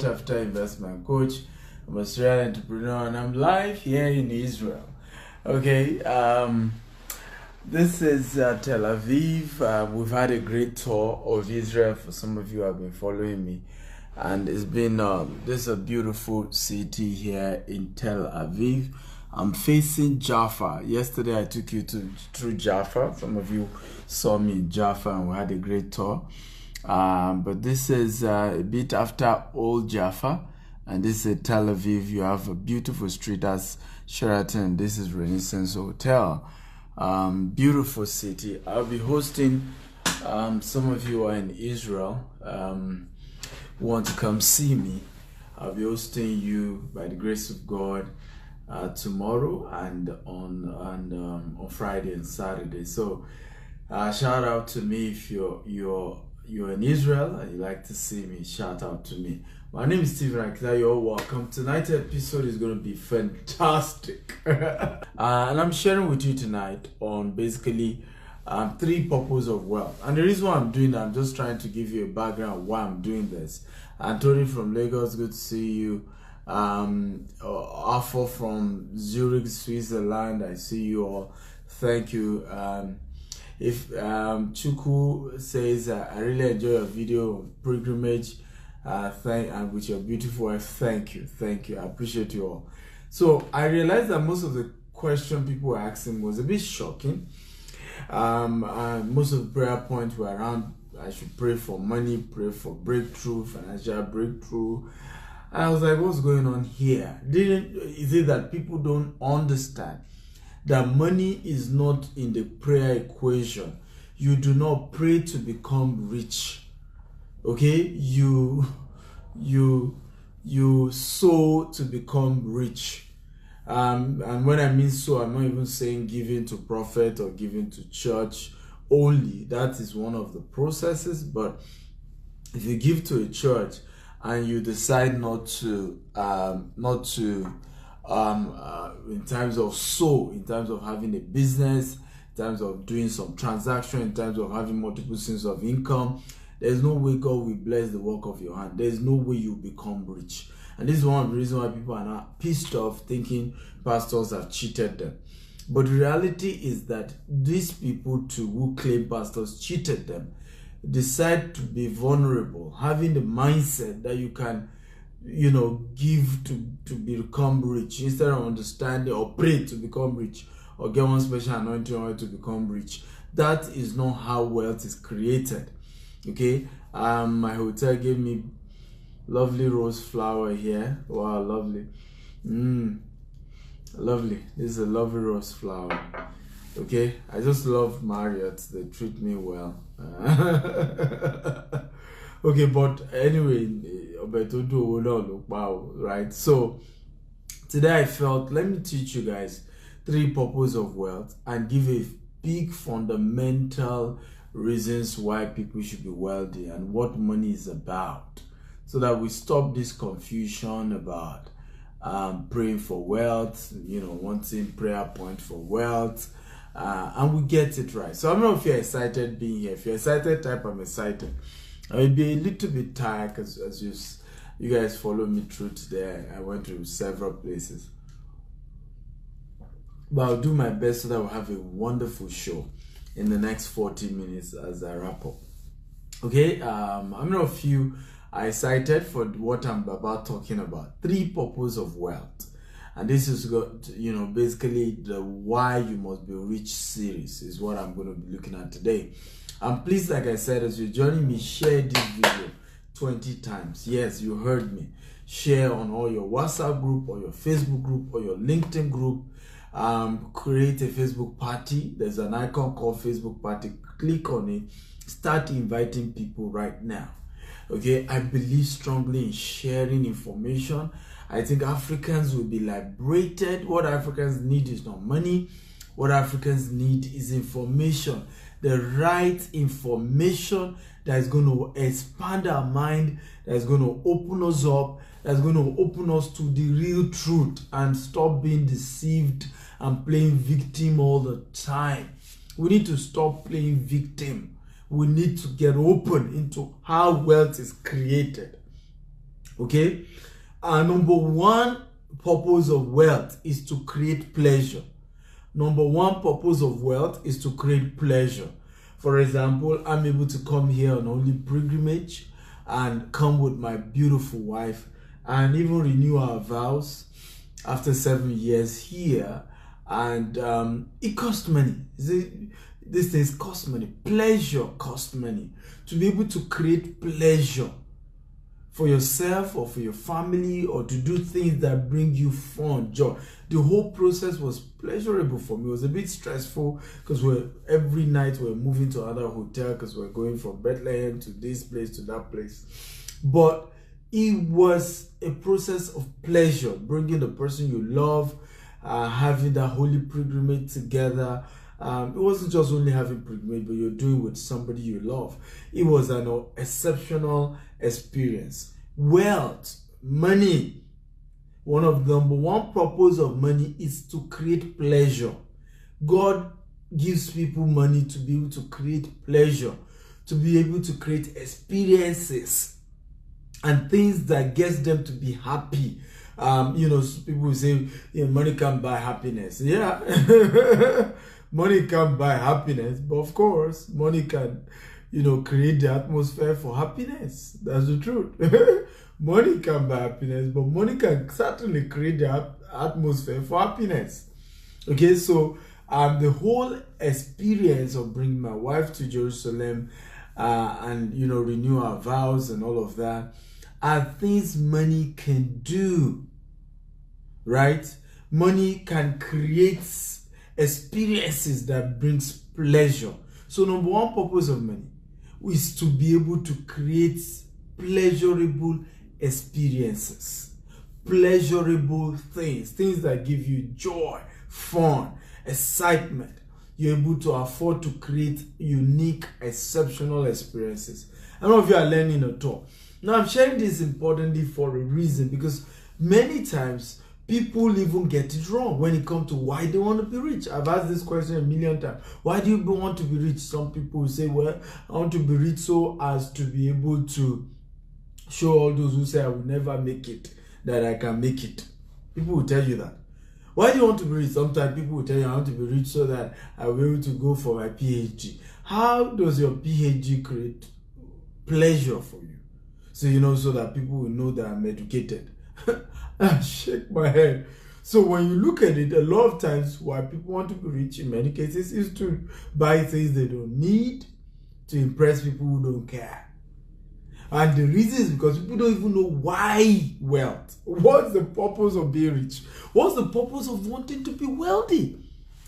After investment coach. I'm a serial entrepreneur and I'm live here in Israel. Okay, this is Tel Aviv. We've had a great tour of Israel for some of you who have been following me, and it's been this is a beautiful city here in Tel Aviv. I'm facing Jaffa. Yesterday I took you through Jaffa. Some of you saw me in Jaffa and we had a great tour. But this is a bit after Old Jaffa, and this is Tel Aviv. You have a beautiful street as Sheraton. This is Renaissance Hotel. Beautiful city. I'll be hosting some of you are in Israel who want to come see me. I'll be hosting you by the grace of God tomorrow and on Friday and Saturday. So shout out to me if you're in Israel and you like to see me. Shout out to me. My name is Stephen Akita. You're welcome. Tonight's episode is going to be fantastic. And I'm sharing with you tonight on basically 3 purposes of wealth. And the reason why I'm doing that, I'm just trying to give you a background of why I'm doing this. Anthony from Lagos, good to see you. Afo from Zurich, Switzerland, I see you all. Thank you. If Chuku says, I really enjoy your video pilgrimage, and with your beautiful wife, thank you, I appreciate you all. So I realized that most of the question people were asking was a bit shocking. Most of the prayer points were around I should pray for money, pray for breakthrough, financial breakthrough. And I was like, what's going on here? Is it that people don't understand that money is not in the prayer equation? You do not pray to become rich. Okay? You sow to become rich. And when I mean sow, I'm not even saying giving to prophet or giving to church only. That is one of the processes. But if you give to a church and you decide not to in terms of sow, in terms of having a business, in terms of doing some transaction, in terms of having multiple streams of income, there's no way God will bless the work of your hand. There's no way you become rich. And this is one of the reasons why people are not pissed off thinking pastors have cheated them. But the reality is that these people too who claim pastors cheated them decide to be vulnerable, having the mindset that you can give to become rich instead of understanding or pray to become rich or get one special anointing oil to become rich. That is not how wealth is created. Okay, my hotel gave me lovely rose flower here. Wow, lovely. Lovely. This is a lovely rose flower. Okay, I just love Marriott. They treat me well. Okay, but anyway, right? So today I felt, let me teach you guys 3 purposes of wealth and give a big fundamental reasons why people should be wealthy and what money is about, so that we stop this confusion about praying for wealth, wanting prayer point for wealth, and we get it right. So I don't know if you're excited being here. If you're excited, type I'm excited. I will be a little bit tired because as you guys follow me through today, I went to several places. But I'll do my best so that we'll have a wonderful show in the next 40 minutes as I wrap up. Okay, I'm not a few are excited for what I'm about talking about. 3 purposes of wealth. And this is basically the why you must be rich series is what I'm going to be looking at today. And please, like I said, as you're joining me, share this video 20 times. Yes, you heard me. Share on all your WhatsApp group or your Facebook group or your LinkedIn group. Create a Facebook party. There's an icon called Facebook party. Click on it. Start inviting people right now. Okay, I believe strongly in sharing information. I think Africans will be liberated. What Africans need is not money. What Africans need is information. The right information that is going to expand our mind, that is going to open us up, that's going to open us to the real truth and stop being deceived and playing victim all the time. We need to stop playing victim. We need to get open into how wealth is created. Okay? Number one purpose of wealth is to create pleasure. Number one purpose of wealth is to create pleasure. For example, I'm able to come here on holy pilgrimage and come with my beautiful wife and even renew our vows after 7 years here. And it costs money. These things cost money. Pleasure costs money. To be able to create pleasure for yourself or for your family, or to do things that bring you fun, joy. The whole process was pleasurable for me. It was a bit stressful because every night we're moving to another hotel because we're going from Bethlehem to this place to that place. But it was a process of pleasure, bringing the person you love, having that holy pilgrimage together. It wasn't just only having pilgrimage, but you're doing with somebody you love. It was an exceptional experience. Wealth, money. One of the number one purpose of money is to create pleasure. God gives people money to be able to create pleasure, to be able to create experiences and things that gets them to be happy. People say, money can't buy happiness. Yeah. Money can't buy happiness, but of course, money can, create the atmosphere for happiness. That's the truth. Money can't buy happiness, but money can certainly create the atmosphere for happiness. Okay, so the whole experience of bringing my wife to Jerusalem and, renew our vows and all of that are things money can do, right? Money can create experiences that brings pleasure. So number one purpose of money is to be able to create pleasurable experiences, pleasurable things that give you joy, fun, excitement. You're able to afford to create unique, exceptional experiences. I don't know if you are learning at all. Now, I'm sharing this importantly for a reason, because many times people even get it wrong when it comes to why they want to be rich. I've asked this question a million times. Why do you want to be rich? Some people will say, well, I want to be rich so as to be able to show all those who say I will never make it that I can make it. People will tell you that. Why do you want to be rich? Sometimes people will tell you, I want to be rich so that I will be able to go for my PhD. How does your PhD create pleasure for you? So, so that people will know that I'm educated. I shake my head. So when you look at it, a lot of times why people want to be rich in many cases is to buy things they don't need, to impress people who don't care. And the reason is because people don't even know why wealth. What's the purpose of being rich? What's the purpose of wanting to be wealthy?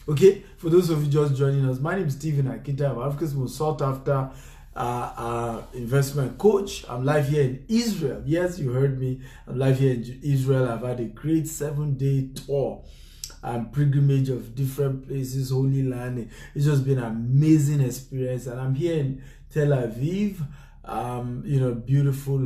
Okay, for those of you just joining us, my name is Stephen Akinta. I'm Africa's most sought after investment coach. I'm live here in Israel. Yes, you heard me. I'm live here in Israel. I've had a great 7-day tour and pilgrimage of different places, Holy Land. It's just been an amazing experience. And I'm here in Tel Aviv. Beautiful,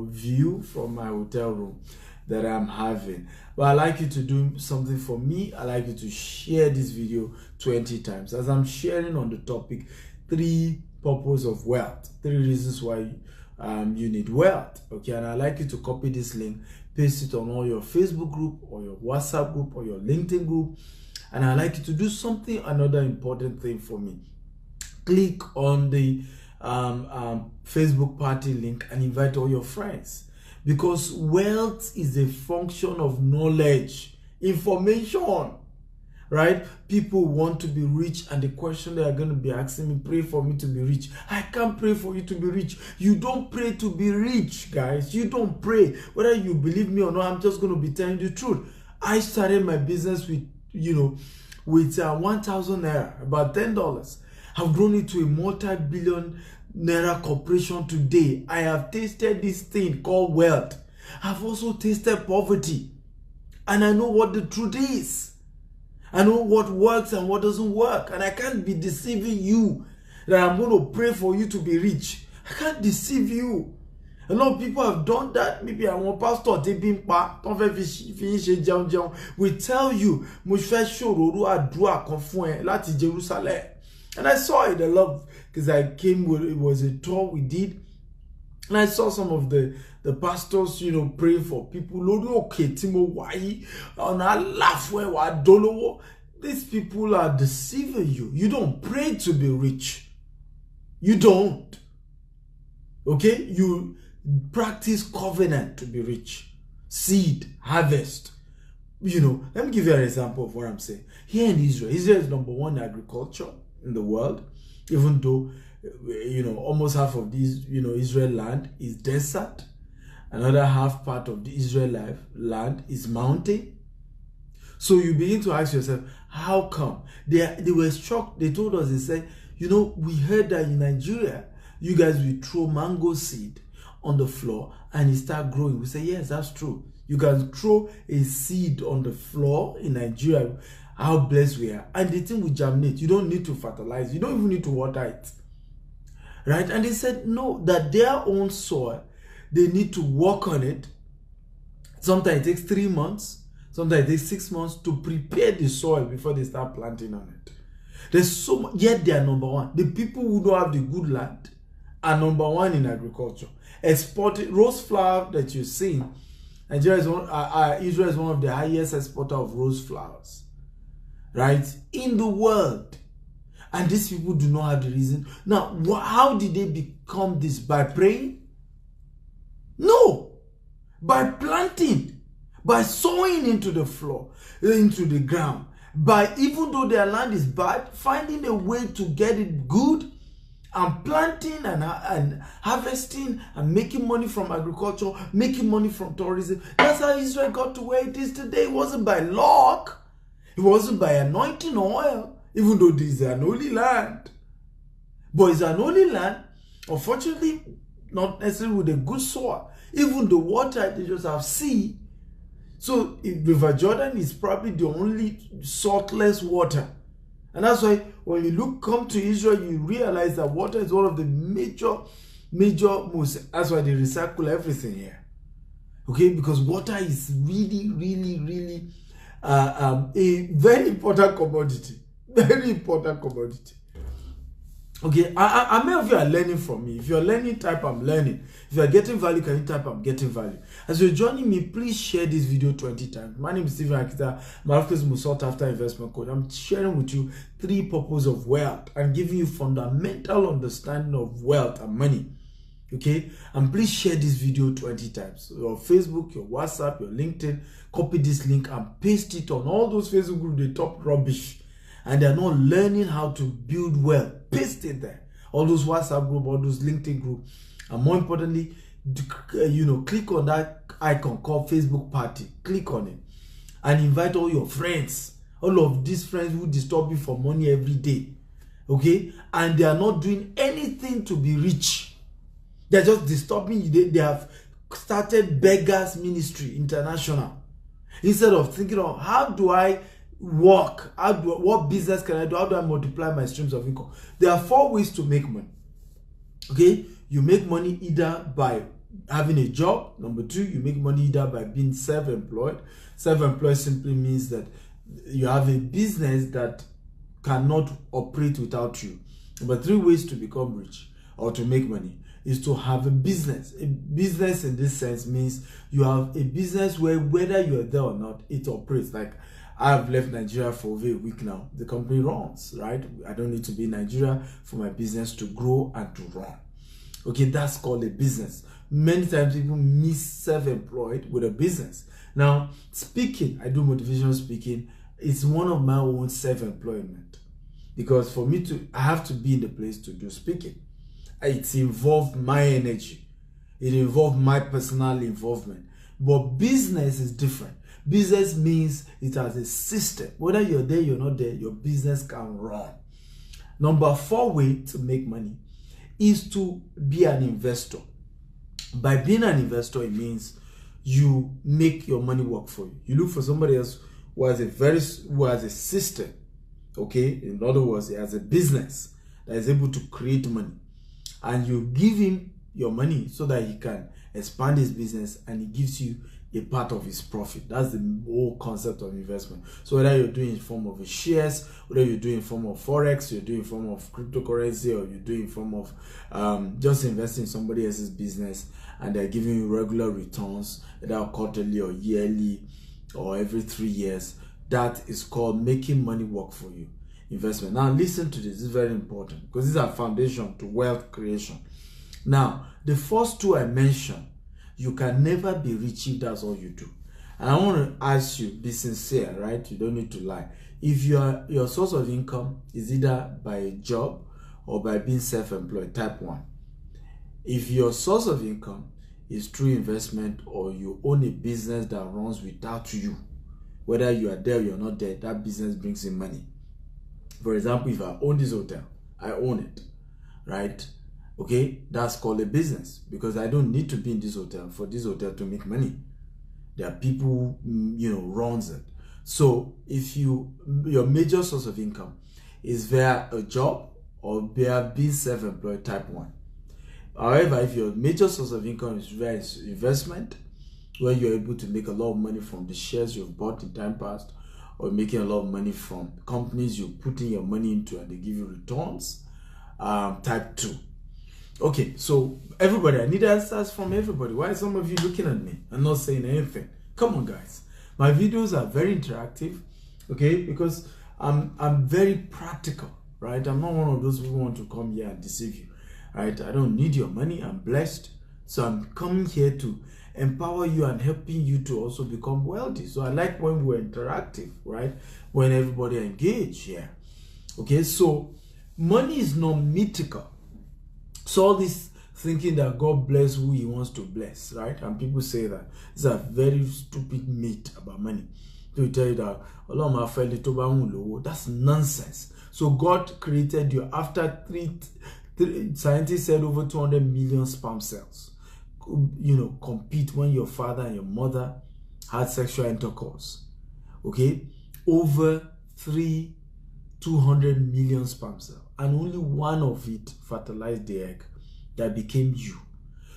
view from my hotel room that I'm having. But I'd like you to do something for me. I'd like you to share this video 20 times. As I'm sharing on the topic, 3 purpose of wealth, 3 reasons why you need wealth. Okay, and I'd like you to copy this link, paste it on all your Facebook group or your WhatsApp group or your LinkedIn group. And I'd like you to do another important thing for me. Click on the Facebook party link and invite all your friends, because wealth is a function of knowledge, information, right? People want to be rich, and the question they are going to be asking me, pray for me to be rich. I can't pray for you to be rich. You don't pray to be rich, guys. You don't pray. Whether you believe me or not, I'm just going to be telling you the truth. I started my business with 1,000 naira, about $10. Have grown into a multi-billion naira corporation today. I have tasted this thing called wealth. I've also tasted poverty. And I know what the truth is. I know what works and what doesn't work. And I can't be deceiving you that I'm going to pray for you to be rich. I can't deceive you. A lot of people have done that. Maybe I want pastor we tell you, láti Jerusalem. And I saw it a lot because I came with, it was a tour we did. And I saw some of the the pastors, pray for people. Okay, Timo, why? On a laugh where these people are deceiving you. You don't pray to be rich. You don't. Okay? You practice covenant to be rich. Seed, harvest. Let me give you an example of what I'm saying. Here in Israel is number one in agriculture in the world, even though, almost half of this, Israel land is desert. Another half part of the Israel land is mountain. So you begin to ask yourself, how come? They were shocked. They told us, they said, we heard that in Nigeria, you guys will throw mango seed on the floor and it start growing. We say, yes, that's true. You can throw a seed on the floor in Nigeria. How blessed we are. And the thing will germinate. You don't need to fertilize. You don't even need to water it. Right? And they said, no, that their own soil, they need to work on it. Sometimes it takes 3 months. Sometimes it takes 6 months to prepare the soil before they start planting on it. There's so much, yet they are number one. The people who don't have the good land are number one in agriculture. Exporting rose flower that you see, Nigeria is Israel is one of the highest exporter of rose flowers, right, in the world. And these people do not have the reason. Now, how did they become this? By praying? No. By planting. By sowing into the floor, into the ground. By, even though their land is bad, finding a way to get it good and planting and harvesting and making money from agriculture, making money from tourism. That's how Israel got to where it is today. It wasn't by luck. It wasn't by anointing oil. Even though this is an holy land. But it's an holy land, unfortunately, not necessarily with a good soil. Even the water, they just have sea. So River Jordan is probably the only saltless water. And that's why when you come to Israel, you realize that water is one of the major most. That's why they recycle everything here. Okay, because water is really, really, really a very important commodity. Very important commodity. Okay, I many of you are learning from me. If you're learning, type I'm learning. If you're getting value, can you type I'm getting value? As you're joining me, please share this video 20 times. My name is Stephen Akita. My office is Sought After Investment Coach. I'm sharing with you 3 purposes of wealth and giving you fundamental understanding of wealth and money. Okay, and please share this video 20 times. Your Facebook, your WhatsApp, your LinkedIn. Copy this link and paste it on all those Facebook groups. They talk rubbish and they're not learning how to build wealth. Paste it there. All those WhatsApp group, all those LinkedIn group, and more importantly, click on that icon called Facebook Party. Click on it and invite all your friends, all of these friends who disturb you for money every day. Okay, and they are not doing anything to be rich. They're just disturbing you. They have started Beggars Ministry International instead of thinking of how do I work, what business can I do, how do I multiply my streams of income. There are 4 ways to make money. Okay, you make money either by having a job. Number 2, you make money either by being self-employed. Self-employed simply means that you have a business that cannot operate without you. Number 3 ways to become rich or to make money is to have a business. A business in this sense means you have a business where whether you're there or not, it operates. Like I've left Nigeria for over a week now. The company runs, right? I don't need to be in Nigeria for my business to grow and to run. Okay, that's called a business. Many times people miss self-employed with a business. Now, speaking, I do motivational speaking. It's one of my own self-employment. Because for me I have to be in the place to do speaking. It involved my energy. It involved my personal involvement. But business is different. Business means it has a system. Whether you're there, you're not there, your business can run. Number 4 way to make money is to be an investor. By being an investor, it means you make your money work for you. You look for somebody else who has a system. Okay, in other words, he has a business that is able to create money, and you give him your money so that he can expand his business, and he gives you a part of his profit. That's the whole concept of investment. So whether you're doing it in form of a shares, whether you're doing it in form of forex, you're doing it in form of cryptocurrency, or you're doing it in form of just investing in somebody else's business, and they're giving you regular returns, either quarterly or yearly or every 3 years, that is called making money work for you. Investment. Now listen to this. This is very important, because these are foundation to wealth creation. Now, the first two I mentioned, you can never be rich if that's all you do. And I want to ask you, be sincere, right? You don't need to lie. If your source of income is either by a job or by being self-employed, type 1. If your source of income is through investment, or you own a business that runs without you, whether you are there or you're not there, that business brings in money. For example, if I own this hotel, I own it, right? Okay, that's called a business, because I don't need to be in this hotel for this hotel to make money. There are people who, runs it. So if your major source of income is via a job or via being self-employed, type 1. However, if your major source of income is via investment, where you're able to make a lot of money from the shares you've bought in time past, or making a lot of money from companies you're putting your money into and they give you returns, type 2. Okay, so everybody, I need answers from everybody. Why are some of you looking at me and not saying anything? Come on, guys. My videos are very interactive, okay, because I'm very practical, right? I'm not one of those people who want to come here and deceive you, right? I don't need your money. I'm blessed. So I'm coming here to empower you and helping you to also become wealthy. So I like when we're interactive, right? When everybody engage here. Okay, so money is not mythical. So all this thinking that God bless who he wants to bless, right? And people say that. It's a very stupid myth about money. They tell you that that's nonsense. So God created you after scientists said over 200 million sperm cells compete when your father and your mother had sexual intercourse. Okay, over 200 million sperm cells, and only one of it fertilized the egg that became you.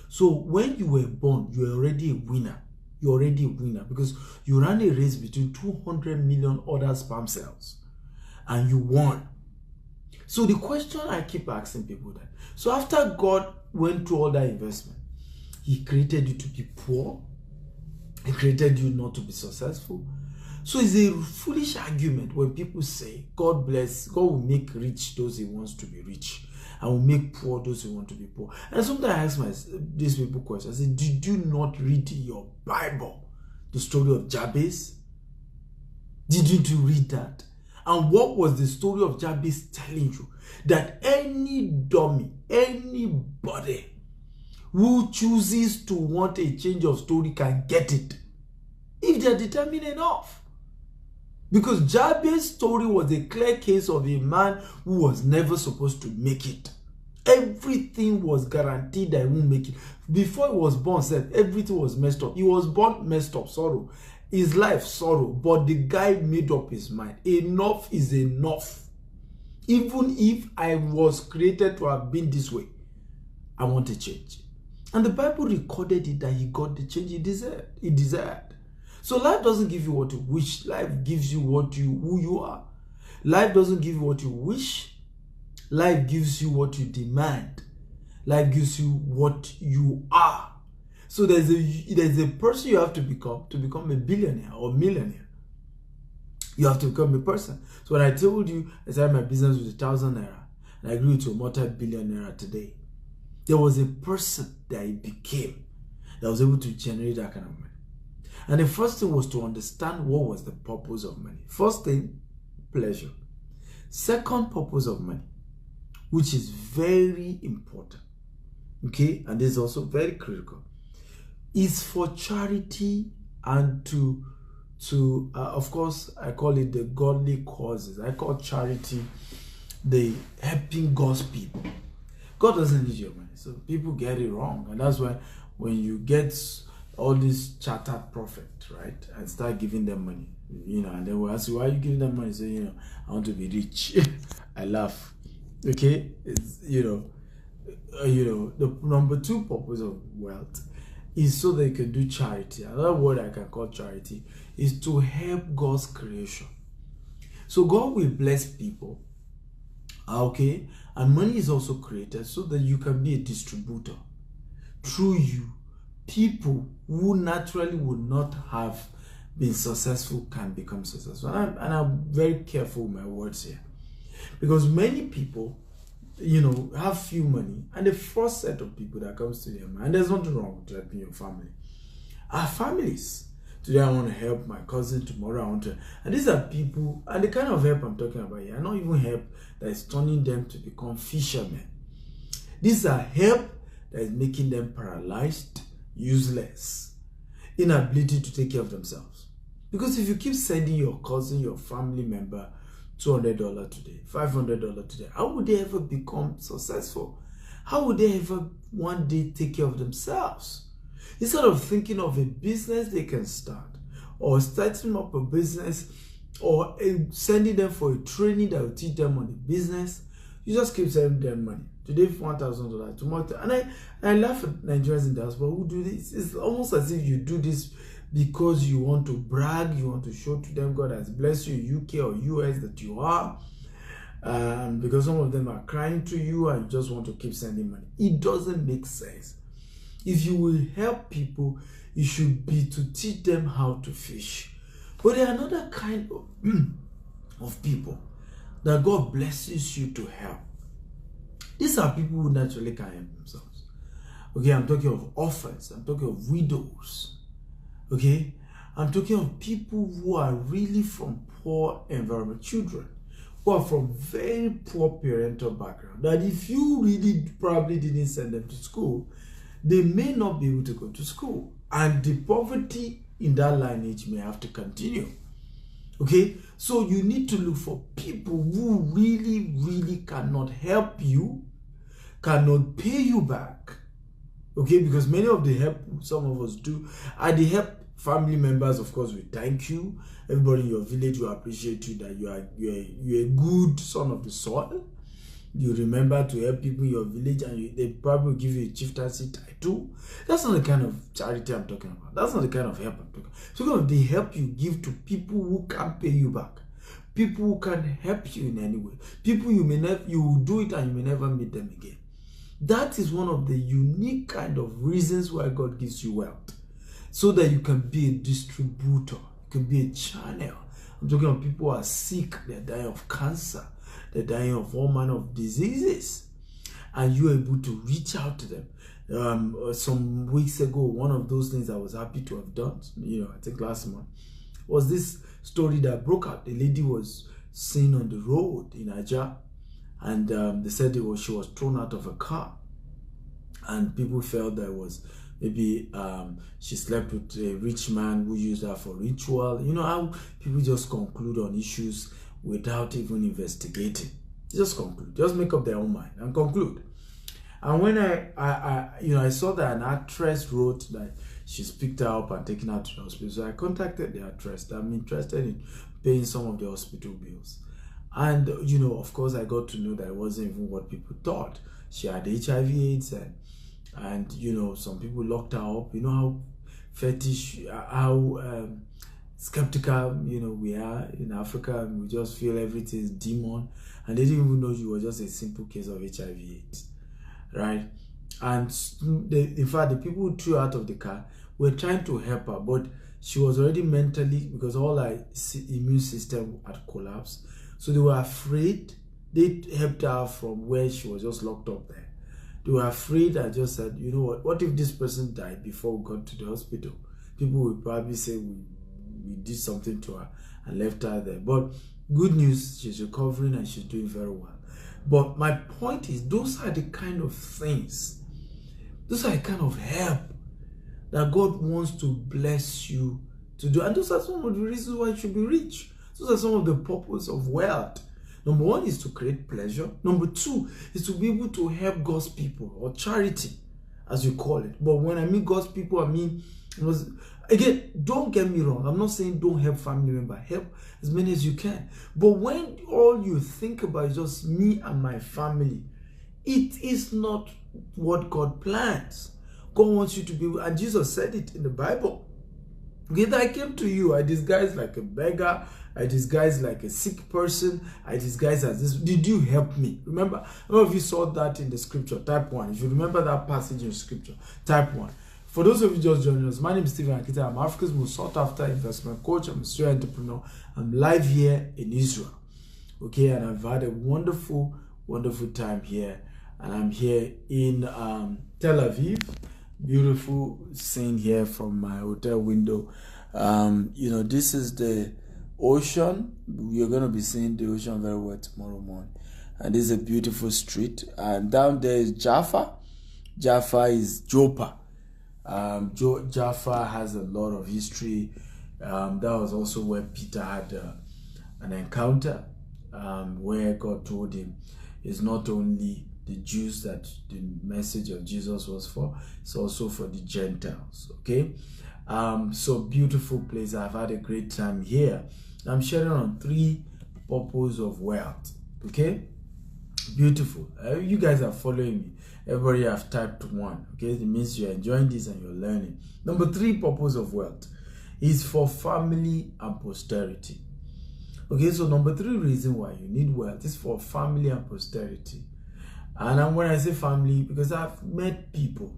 So when you were born, you were already a winner. You're already a winner, because you ran a race between 200 million other sperm cells and you won. So the question I keep asking people that, so after God went through all that investment, he created you to be poor, he created you not to be successful. So it's a foolish argument when people say God will make rich those he wants to be rich, and will make poor those who want to be poor. And sometimes I ask these people questions. I say, did you not read in your Bible the story of Jabez? Didn't you read that? And what was the story of Jabez telling you? That any dummy, anybody who chooses to want a change of story can get it, if they're determined enough. Because Jabez's story was a clear case of a man who was never supposed to make it. Everything was guaranteed that he won't make it. Before he was born, everything was messed up. He was born messed up, sorrow. His life, sorrow. But the guy made up his mind. Enough is enough. Even if I was created to have been this way, I want a change. And the Bible recorded it that he got the change he desired. So life doesn't give you what you wish. Life gives you who you are. Life doesn't give you what you wish. Life gives you what you demand. Life gives you what you are. So there's a person you have to become a billionaire or millionaire. You have to become a person. So when I told you I started my business with 1,000 naira and I grew to a multi-billionaire today, there was a person that I became that was able to generate that kind of money. And the first thing was to understand what was the purpose of money. First thing, pleasure. Second purpose of money, which is very important, okay, and this is also very critical, is for charity and to of course, I call it the godly causes. I call charity the helping God's people. God doesn't need your money, so people get it wrong, and that's why when you get all these chartered prophets, right, and start giving them money, and then we'll ask you, why are you giving them money? Say, I want to be rich. I laugh. Okay, it's, the number two purpose of wealth is so they can do charity. Another word I can call charity is to help God's creation. So God will bless people, okay, and money is also created so that you can be a distributor. Through you, people who naturally would not have been successful can become successful. And I'm very careful with my words here, because many people, have few money, and the first set of people that comes to their mind, and there's nothing wrong with helping your family, are families. Today I want to help my cousin, tomorrow I want to, and these are people, and the kind of help I'm talking about here, not even help that is turning them to become fishermen. These are help that is making them paralyzed, useless, inability to take care of themselves. Because if you keep sending your cousin, your family member, $200 today, $500 today, how would they ever become successful? How would they ever one day take care of themselves? Instead of thinking of a business they can start, or starting up a business, or sending them for a training that will teach them on the business, you just keep sending them money. Today, $1,000, tomorrow. And I laugh at Nigerians in diaspora who do this. It's almost as if you do this because you want to brag, you want to show to them God has blessed you, UK or US, that you are. Because some of them are crying to you and you just want to keep sending money. It doesn't make sense. If you will help people, it should be to teach them how to fish. But there are another kind of people that God blesses you to help. These are people who naturally can help themselves. Okay, I'm talking of orphans, I'm talking of widows. Okay, I'm talking of people who are really from poor environment, children who are from very poor parental background, that if you really probably didn't send them to school, they may not be able to go to school, and the poverty in that lineage may have to continue. Okay, so you need to look for people who really cannot help you, cannot pay you back. Okay, because many of the help some of us do are the help family members. Of course, we thank you. Everybody in your village will appreciate you, that you're a good son of the soil. You remember to help people in your village, and they probably give you a chieftaincy title. That's not the kind of charity I'm talking about. That's not the kind of help I'm talking about. So the help you give to people who can't pay you back, people who can help you in any way, people you will do it and you may never meet them again. That is one of the unique kind of reasons why God gives you wealth, so that you can be a distributor, you can be a channel. I'm talking about people who are sick, they're dying of cancer, they're dying of all manner of diseases, and you're able to reach out to them. Some weeks ago, one of those things I was happy to have done, I think last month, was this story that broke out. The lady was seen on the road in Aja, and they said she was thrown out of a car, and people felt that it was maybe she slept with a rich man who used her for ritual. You know how people just conclude on issues without even investigating. Just conclude, just make up their own mind and conclude. And when I saw that an actress wrote that she's picked her up and taken her to the hospital, so I contacted the actress that I'm interested in paying some of the hospital bills. And of course, I got to know that it wasn't even what people thought. She had HIV/AIDS, and some people locked her up. You know how fetish, how skeptical we are in Africa, and we just feel everything is demon, and they didn't even know she was just a simple case of HIV/AIDS, right? And in fact, the people who threw her out of the car were trying to help her, but she was already mentally, because all her immune system had collapsed. So they were afraid. They helped her from where she was just locked up there. They were afraid and just said, you know what if this person died before we got to the hospital? People would probably say we did something to her and left her there. But good news, she's recovering and she's doing very well. But my point is, those are the kind of things, those are the kind of help that God wants to bless you to do. And those are some of the reasons why you should be rich. Those are some of the purpose of wealth. Number one is to create pleasure. Number two is to be able to help God's people, or charity, as you call it. But when I mean God's people, I mean, again, don't get me wrong. I'm not saying don't help family member. Help as many as you can. But when all you think about is just me and my family, it is not what God plans. God wants you to be, and Jesus said it in the Bible. Okay, I came to you, I disguised like a beggar, I disguised like a sick person, I disguised as this. Did you help me? Remember, some of you saw that in the scripture. Type 1. If you remember that passage in scripture, type 1. For those of you just joining us, my name is Stephen Akita. I'm Africa's most sought after investment coach. I'm a serial entrepreneur. I'm live here in Israel. Okay, and I've had a wonderful time here. And I'm here in Tel Aviv. Beautiful scene here from my hotel window. This is the ocean. You're going to be seeing the ocean very well tomorrow morning. And this is a beautiful street. And down there is Jaffa. Jaffa is Joppa. Jaffa has a lot of history. That was also where Peter had an encounter where God told him it's not only the Jews that the message of Jesus was for, it's also for the Gentiles. Okay, so beautiful place. I've had a great time here. I'm sharing on 3 purposes of wealth. Okay, beautiful. You guys are following me. Everybody have typed 1. Okay, it means you're enjoying this and you're learning. Number 3 purpose of wealth is for family and posterity. Okay, so number 3 reason why you need wealth is for family and posterity. And when I say family, because I've met people,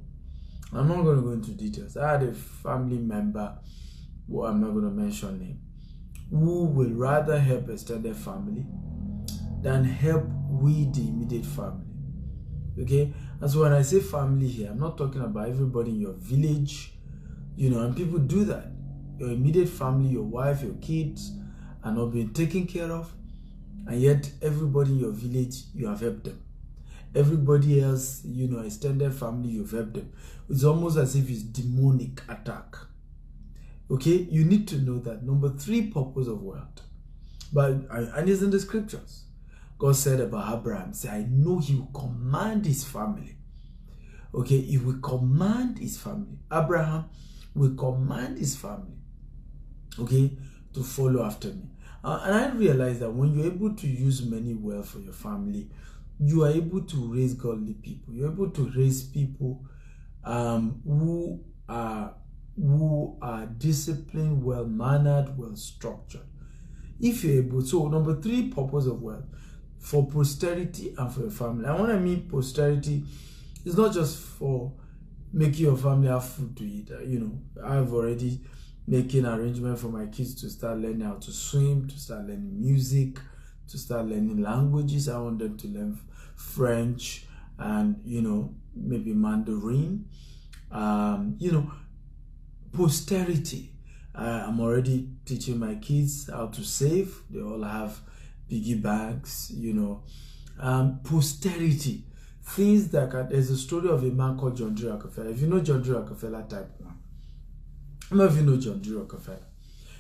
I'm not going to go into details. I had a family member, who I'm not going to mention name, who will rather help extended family than help with the immediate family. Okay, and so when I say family here, I'm not talking about everybody in your village, and people do that. Your immediate family, your wife, your kids are not being taken care of, and yet everybody in your village, you have helped them. Everybody else, extended family, you've helped them. It's almost as if it's demonic attack. Okay, you need to know that. Number 3 purpose of wealth, and it's in the scriptures. God said about Abraham, say, I know he will command his family. Okay, he will command his family. Abraham will command his family, okay, to follow after me. And I realize that when you're able to use money well for your family, you are able to raise godly people. You're able to raise people who are disciplined, well-mannered, well-structured. If you're able, so number 3 purpose of wealth, for posterity and for your family. And when I mean posterity, it's not just for making your family have food to eat. I've already making arrangements for my kids to start learning how to swim, to start learning music, to start learning languages. I want them to learn French and, maybe Mandarin. Posterity. I'm already teaching my kids how to save. They all have piggy banks, posterity. Things that there's a story of a man called John D. Rockefeller. If you know John D. Rockefeller, type 1. How many of you know John D. Rockefeller?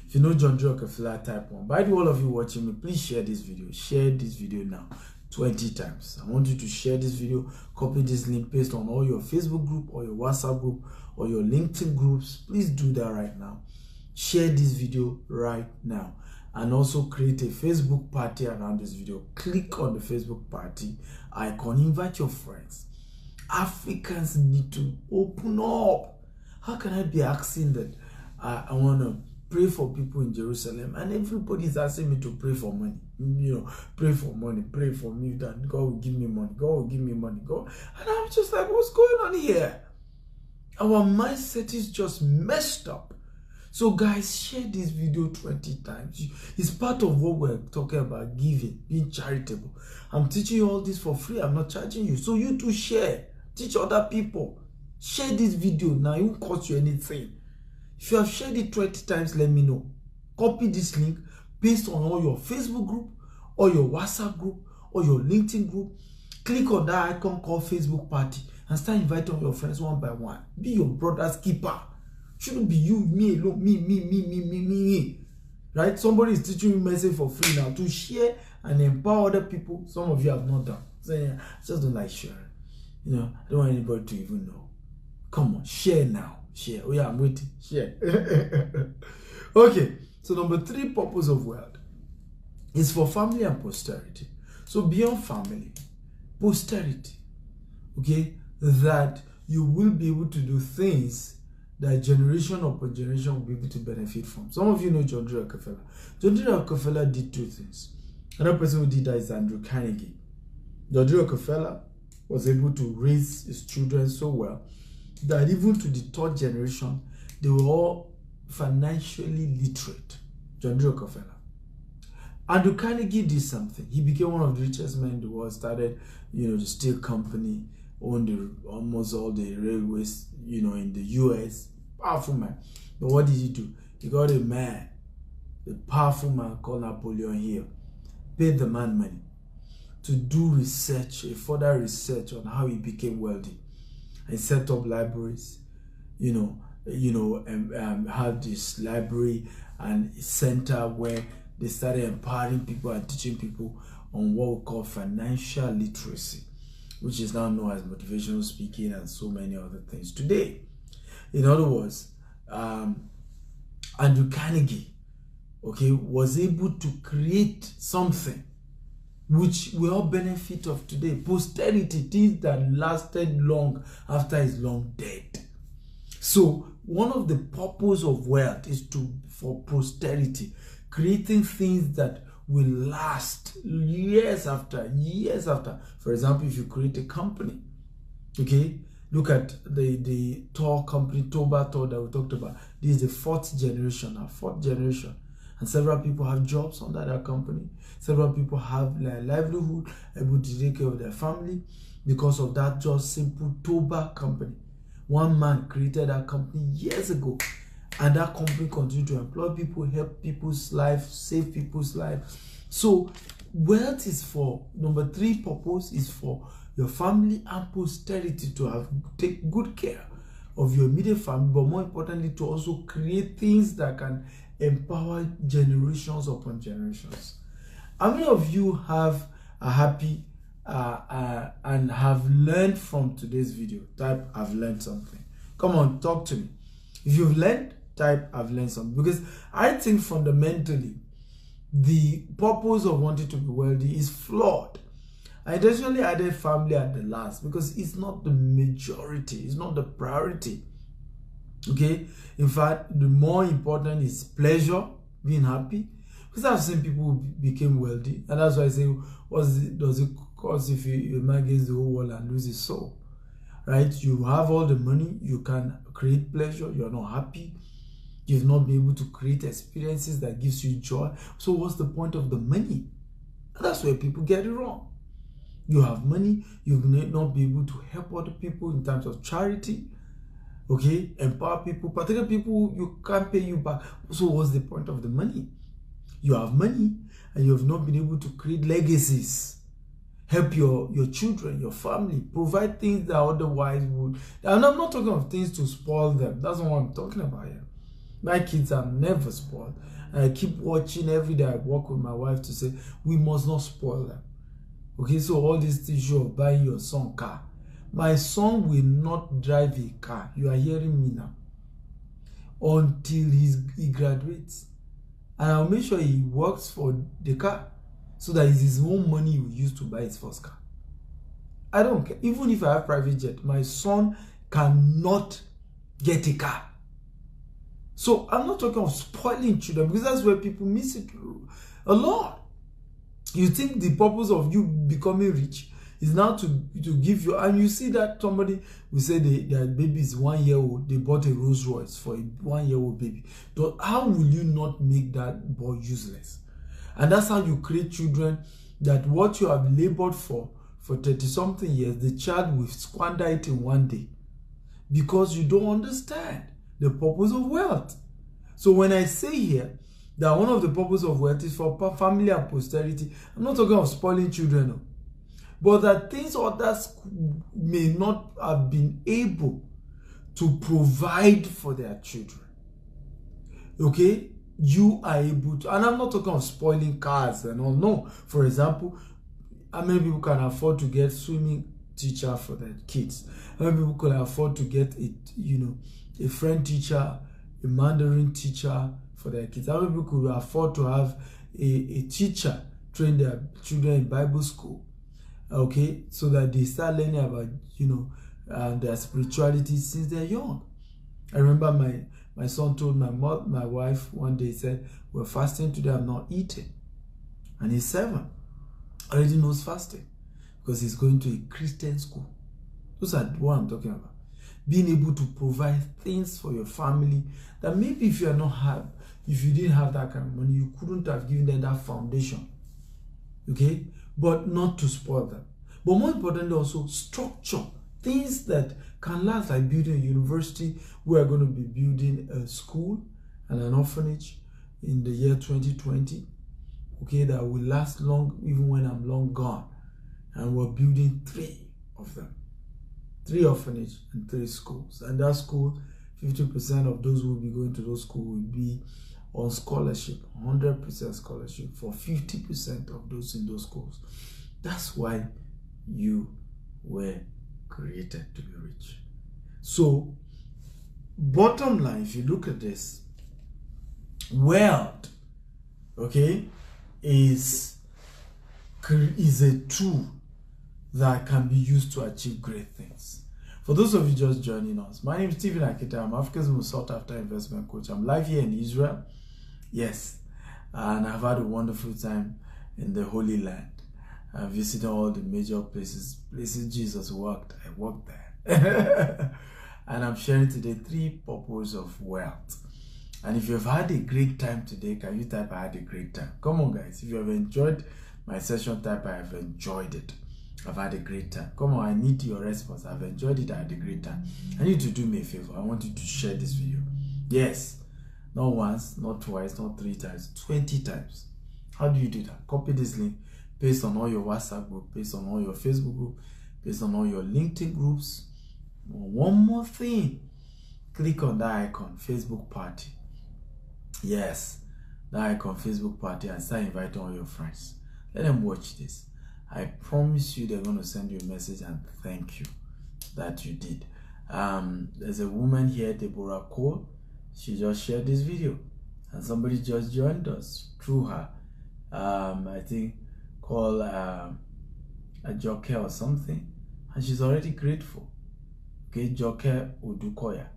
If you know John D. Rockefeller, type 1. By the way, all of you watching me, please share this video. Share this video now 20 times. I want you to share this video, copy this link, paste on all your Facebook group or your WhatsApp group or your LinkedIn groups. Please do that right now. Share this video right now. And also create a Facebook party around this video. Click on the Facebook party icon. Invite your friends. Africans need to open up. How can I be asking that I want to pray for people in Jerusalem and everybody is asking me to pray for money? Pray for money. Pray for me that God will give me money. God will give me money. God. And I'm just like, what's going on here? Our mindset is just messed up. So guys, share this video 20 times. It's part of what we're talking about, giving, being charitable. I'm teaching you all this for free. I'm not charging you. So you too share. Teach other people. Share this video now. It won't cost you anything. If you have shared it 20 times, let me know. Copy this link, paste on all your Facebook group or your WhatsApp group or your LinkedIn group. Click on that icon called Facebook Party and start inviting your friends one by one. Be your brother's keeper. Shouldn't be you, me alone, me. Right? Somebody is teaching you message for free now to share and empower other people. Some of you have not done. So yeah, I just don't like sharing. I don't want anybody to even know. Come on, share now. Share. Oh yeah, I'm waiting. Share. Okay. So number 3 purpose of wealth is for family and posterity. So beyond family, posterity. Okay, that you will be able to do things that generation upon generation will be able to benefit from. Some of you know John D. Rockefeller. John D. Rockefeller did two things. Another person who did that is Andrew Carnegie. John D. Rockefeller was able to raise his children so well that even to the third generation, they were all financially literate. John D. Rockefeller. Andrew Carnegie did something. He became one of the richest men in the world, started, the steel company, owned almost all the railways, in the US. Powerful man. But what did he do? He got a powerful man called Napoleon Hill, paid the man money to do research, a further research on how he became wealthy. And set up libraries, had this library and center where they started empowering people and teaching people on what we call financial literacy, which is now known as motivational speaking and so many other things today. In other words, Andrew Carnegie, was able to create something which we all benefit of today. Posterity, things that lasted long after his long dead. So one of the purpose of wealth is for posterity, creating things that will last years after. For example, if you create a company, look at the Tor company, Toba Tor that we talked about. This is the fourth generation. And several people have jobs under that company. Several people have their livelihood, able to take care of their family because of that just simple Toba company. One man created that company years ago, and that company continued to employ people, help people's life, save people's lives. So wealth is for, number three purpose is for your family and posterity to take good care of your immediate family, but more importantly to also create things that can empower generations upon generations. How many of you have a happy and have learned from today's video? Type I've learned something. Come on, talk to me. If you've learned, type I've learned something. Because I think fundamentally the purpose of wanting to be wealthy is flawed. I intentionally added family at the last because it's not the majority, it's not the priority. In fact, the more important is pleasure, being happy. Because I've seen people who became wealthy, and that's why I say, does it cost if a man gains the whole world and loses his soul? Right? You have all the money, you can create pleasure, you're not happy, you've not been able to create experiences that gives you joy. So what's the point of the money? And that's where people get it wrong. You have money, you may not be able to help other people in terms of charity. Empower people, particular people you can't pay you back. So what's the point of the money? You have money and you have not been able to create legacies, help your children, your family, provide things that otherwise would. And I'm not talking of things to spoil them. That's not what I'm talking about here. My kids are never spoiled. And I keep watching every day. I work with my wife to say we must not spoil them. So all this issue of buying your son car. My son will not drive a car. You are hearing me now. Until he graduates. And I'll make sure he works for the car so that it's his own money he will use to buy his first car. I don't care. Even if I have private jet, my son cannot get a car. So I'm not talking of spoiling children because that's where people miss it a lot. You think the purpose of you becoming rich is now to give you, and you see that somebody will say their baby is 1 year old, they bought a Rolls Royce for a 1 year old baby. So how will you not make that boy useless? And that's how you create children that what you have labored for 30-something years, the child will squander it in one day because you don't understand the purpose of wealth. So when I say here that one of the purpose of wealth is for family and posterity, I'm not talking of spoiling children, no. But that things others may not have been able to provide for their children. You are able to, and I'm not talking of spoiling cars and all, no. For example, how many people can afford to get swimming teacher for their kids? How many people can afford to get a French teacher, a Mandarin teacher for their kids? How many people could afford to have a teacher train their children in Bible school? So that they start learning about their spirituality since they're young. I remember my son told my wife one day, he said, "We're fasting today, I'm not eating." And he's 7. Already knows fasting because he's going to a Christian school. Those are what I'm talking about. Being able to provide things for your family that maybe if you didn't have that kind of money, you couldn't have given them that foundation. Okay? But not to spoil them. But more importantly, also structure things that can last, like building a university. We are going to be building a school and an orphanage in the year 2020. Okay, that will last long even when I'm long gone. And we're building 3 of them. 3 orphanages and 3 schools. And that school, 50% of those who will be going to those schools will be on scholarship, 100% scholarship for 50% of those in those schools. That's why you were created to be rich. So, bottom line, if you look at this, wealth, okay, is a tool that can be used to achieve great things. For those of you just joining us, my name is Stephen Akita. I'm Africa's most sought after investment coach. I'm live here in Israel. Yes, and I've had a wonderful time in the Holy Land. I visited all the major places Jesus worked. I worked there. And I'm sharing today 3 purposes of wealth. And if you've had a great time today, can you type "I had a great time"? Come on, guys. If you have enjoyed my session, type "I have enjoyed it." I've had a great time. Come on, I need your response. I've enjoyed it. I had a great time. I need you to do me a favor. I want you to share this video. Yes. Not once, not twice, not 3 times, 20 times. How do you do that? Copy this link, paste on all your WhatsApp group, paste on all your Facebook group, paste on all your LinkedIn groups. One more thing. Click on that icon, Facebook party. Yes, that icon, Facebook party, and start inviting all your friends. Let them watch this. I promise you they're going to send you a message and thank you that you did. There's a woman here, Deborah Cole. She just shared this video and somebody just joined us through her. I think called Joke or something, and she's already grateful. Okay, Joke Odukoya,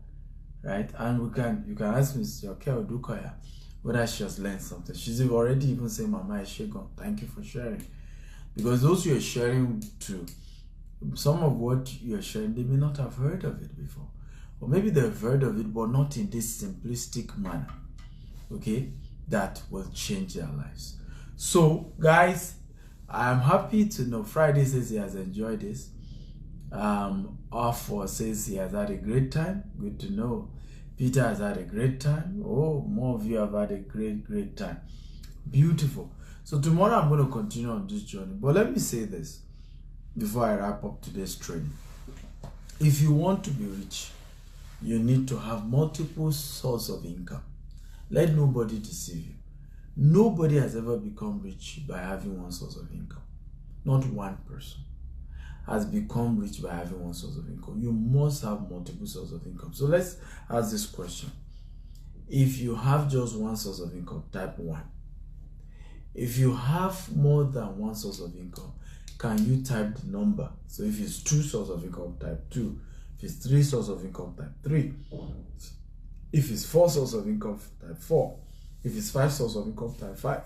right? And you can ask Miss Joke Odukoya whether she has learned something. She's already even saying, "Mama Eshegon, thank you for sharing." Because those you're sharing to, some of what you're sharing, they may not have heard of it before. Or maybe they've heard of it, but not in this simplistic manner. Okay? That will change their lives. So, guys, I'm happy to know Friday says he has enjoyed this. R4 says he has had a great time. Good to know. Peter has had a great time. Oh, more of you have had a great time. Beautiful. So tomorrow I'm going to continue on this journey. But let me say this before I wrap up today's training. If you want to be rich, you need to have multiple sources of income. Let nobody deceive you. Nobody has ever become rich by having one source of income. Not one person has become rich by having one source of income. You must have multiple sources of income. So let's ask this question. If you have just one source of income, type 1. If you have more than one source of income, can you type the number? So if it's 2 sources of income, type 2. If it's 3 sources of income, type 3. If it's 4 sources of income, type 4. If it's 5 sources of income, type 5.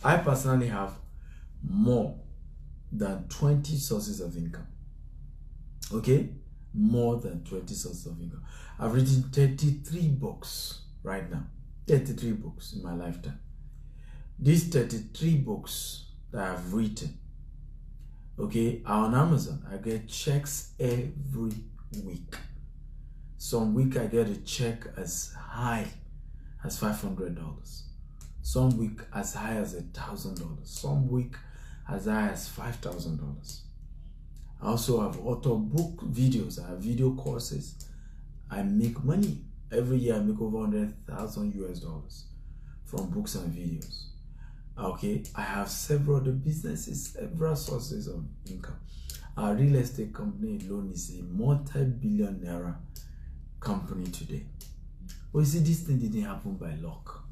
I personally have more than 20 sources of income. Okay? More than 20 sources of income. I've written 33 books right now. 33 books in my lifetime. These 33 books that I've written, okay, are on Amazon. I get checks every week. Some week I get a check as high as $500. Some week as high as $1,000. Some week as high as $5,000. I also have author book videos. I have video courses. I make money. Every year I make over $100,000 from books and videos. Okay, I have several other businesses, several sources of income. Our real estate company alone is a multi-billion naira company today. But you see, this thing didn't happen by luck.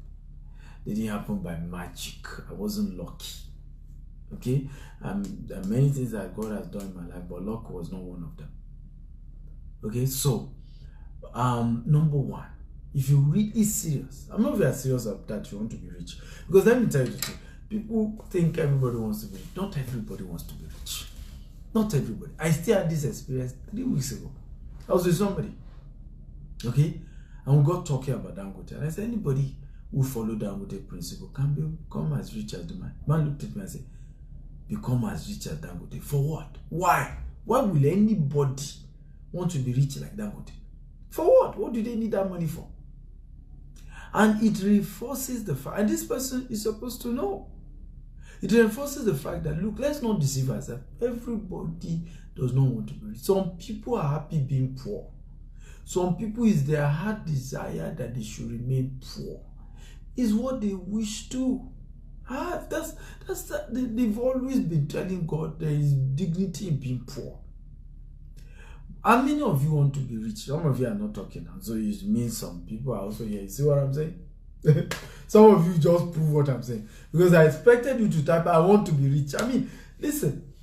It didn't happen by magic. I wasn't lucky. Okay, there are many things that God has done in my life, but luck was not one of them. Okay, so number one, if you really serious, I'm not very serious of that you want to be rich, because let me tell you the truth. People think everybody wants to be rich. Not everybody wants to be rich. Not everybody. I still had this experience 3 weeks ago. I was with somebody, okay, and we got talking about Dangote, and I said, anybody who follow Dangote principle can become as rich as the man. Man looked at me and said, become as rich as Dangote. For what? Why? Why will anybody want to be rich like Dangote? For what? What do they need that money for? And it reinforces the fact, and this person is supposed to know. It reinforces the fact that, look, let's not deceive ourselves. Everybody does not want to be rich. Some people are happy being poor. Some people, is their heart desire that they should remain poor. Is what they wish to. They've always been telling God there is dignity in being poor. How many of you want to be rich? Some of you are not talking now, so it means some people are also here. You see what I'm saying? Some of you just prove what I'm saying, because I expected you to type, I want to be rich. I mean, listen,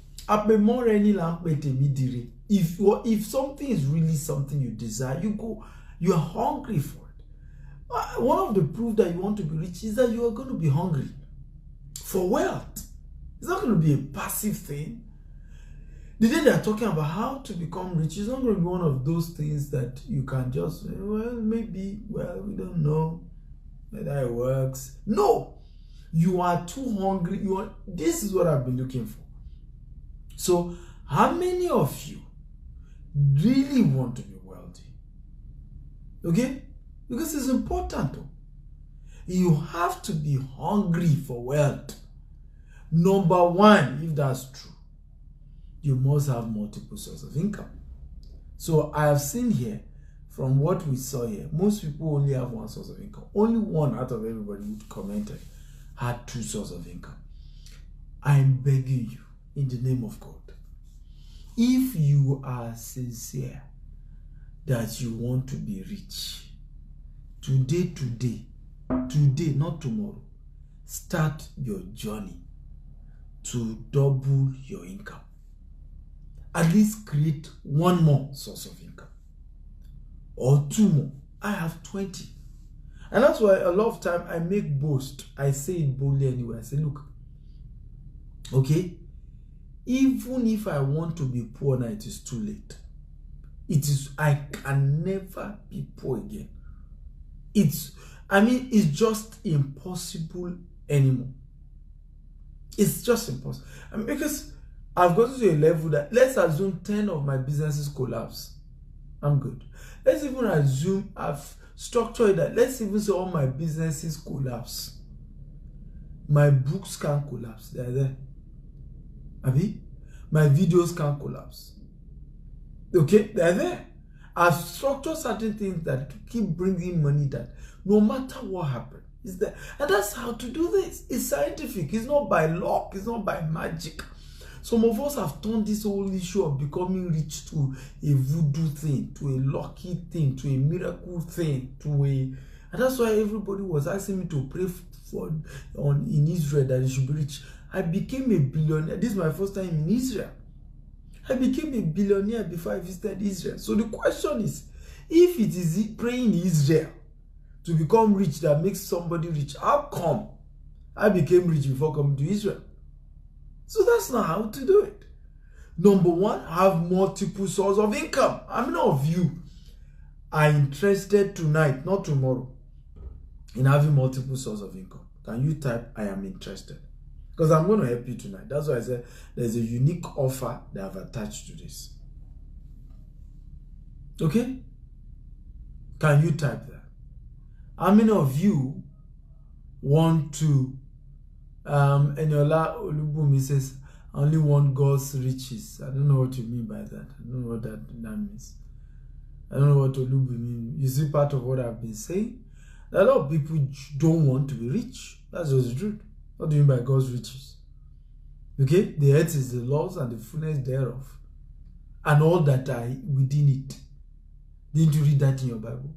if something is really something you desire, you are hungry for it. One of the proof that you want to be rich is that you are going to be hungry for wealth. It's not going to be a passive thing. The day they are talking about how to become rich, it's not going to be one of those things that you can just, well, maybe, well, we don't know whether it works. No, you are too hungry. This is what I've been looking for. So, how many of you really want to be wealthy? Okay? Because it's important. You have to be hungry for wealth. Number one, if that's true, you must have multiple sources of income. So I have seen here, from what we saw here, most people only have one source of income. Only one out of everybody who commented had 2 sources of income. I'm begging you, in the name of God, if you are sincere that you want to be rich, today, not tomorrow, start your journey to double your income. At least create 1 more source of income, or 2 more. I have 20. And that's why a lot of time I make boast. I say it boldly anyway. I say, look, okay, even if I want to be poor now, it is too late. I can never be poor again. It's just impossible anymore. It's just impossible. Because I've gotten to a level that, let's assume 10 of my businesses collapse. I'm good. Let's even assume I've structured that. Let's even say all my businesses collapse. My books can't collapse. They're there. My videos can't collapse. Okay? They're there. I've structured certain things that keep bringing money, that no matter what happens, is there. And that's how to do this. It's scientific. It's not by luck. It's not by magic. Some of us have turned this whole issue of becoming rich to a voodoo thing, to a lucky thing, to a miracle thing, and that's why everybody was asking me to pray in Israel that they should be rich. I became a billionaire. This is my first time in Israel. I became a billionaire before I visited Israel. So the question is, if it is praying in Israel to become rich that makes somebody rich, how come I became rich before coming to Israel? So that's not how to do it. Number one, have multiple sources of income. How many of you are interested tonight, not tomorrow, in having multiple sources of income? Can you type, I am interested? Because I'm going to help you tonight. That's why I said there's a unique offer that I've attached to this. Okay? Can you type that? How many of you want to Eniola Olubumi says, I only want God's riches. I don't know what you mean by that. I don't know what that means. I don't know what Olubumi means. You see, part of what I've been saying, a lot of people don't want to be rich. That's just the truth. What do you mean by God's riches? Okay? The earth is the laws and the fullness thereof, and all that are within it. Didn't you read that in your Bible?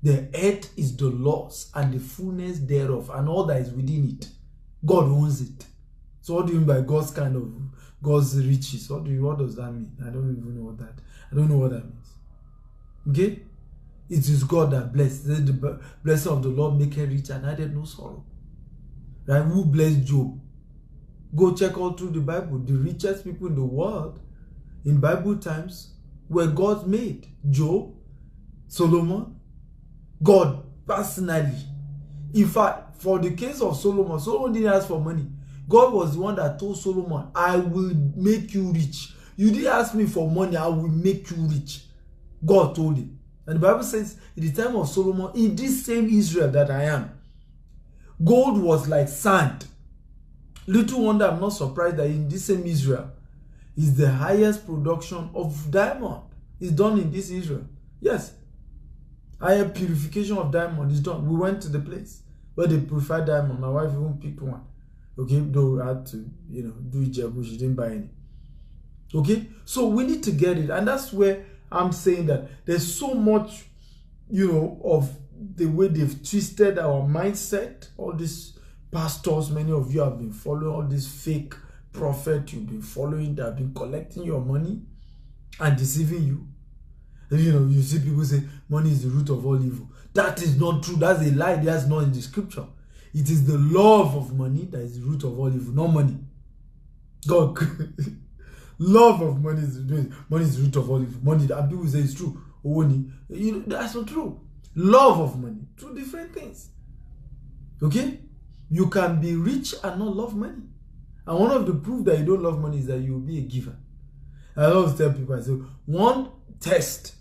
The earth is the laws and the fullness thereof, and all that is within it. God owns it. So what do you mean by God's riches? What does that mean? I don't even know what that. I don't know what that means. Okay? It is God that blessed. The blessing of the Lord make her rich and added no sorrow. Right? Who blessed Job? Go check all through the Bible. The richest people in the world in Bible times were God's made. Job, Solomon, God personally. In fact, for the case of Solomon, Solomon didn't ask for money. God was the one that told Solomon, I will make you rich. You didn't ask me for money, I will make you rich. God told him. And the Bible says, in the time of Solomon, in this same Israel that I am, gold was like sand. Little wonder I'm not surprised that in this same Israel is the highest production of diamond. It's done in this Israel. Yes. Higher purification of diamond is done. We went to the place where they purify diamond. My wife even picked one. Okay, though I had to, do Ijebu. She didn't buy any. Okay, so we need to get it. And that's where I'm saying that there's so much, of the way they've twisted our mindset. All these pastors, many of you have been following all these fake prophets you've been following that have been collecting your money and deceiving you. You see people say money is the root of all evil. That is not true. That's a lie. That's not in the scripture. It is the love of money that is the root of all evil, not money. God, love of money is the root of all evil. Money, and people say it's true. That's not true. Love of money, two different things. Okay? You can be rich and not love money. And one of the proof that you don't love money is that you will be a giver. I always tell people, I say, one test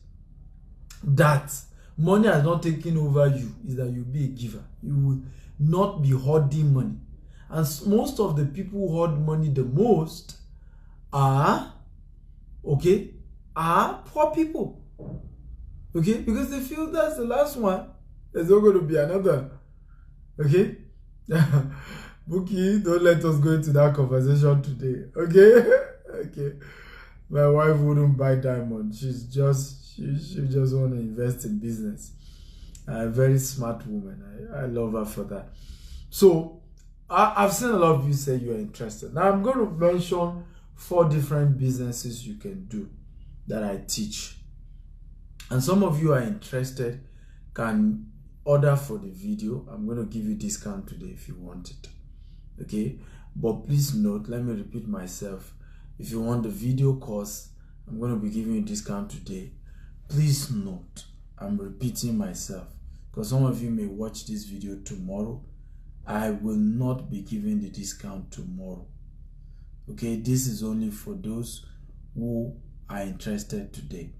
that money has not taken over you is that you'll be a giver. You will not be hoarding money. And most of the people who hoard money the most are poor people. Okay? Because they feel that's the last one. There's not going to be another. Okay? Bookie, don't let us go into that conversation today. Okay? Okay. My wife wouldn't buy diamond. She just want to invest in business. A very smart woman. I love her for that. So I've seen a lot of you say you're interested. Now I'm going to mention 4 different businesses you can do that I teach. And some of you are interested, can order for the video. I'm going to give you a discount today if you want it. Okay? But please note, let me repeat myself. If you want the video course, I'm going to be giving you a discount today. Please note, I'm repeating myself because some of you may watch this video tomorrow. I will not be giving the discount tomorrow. Okay, this is only for those who are interested today.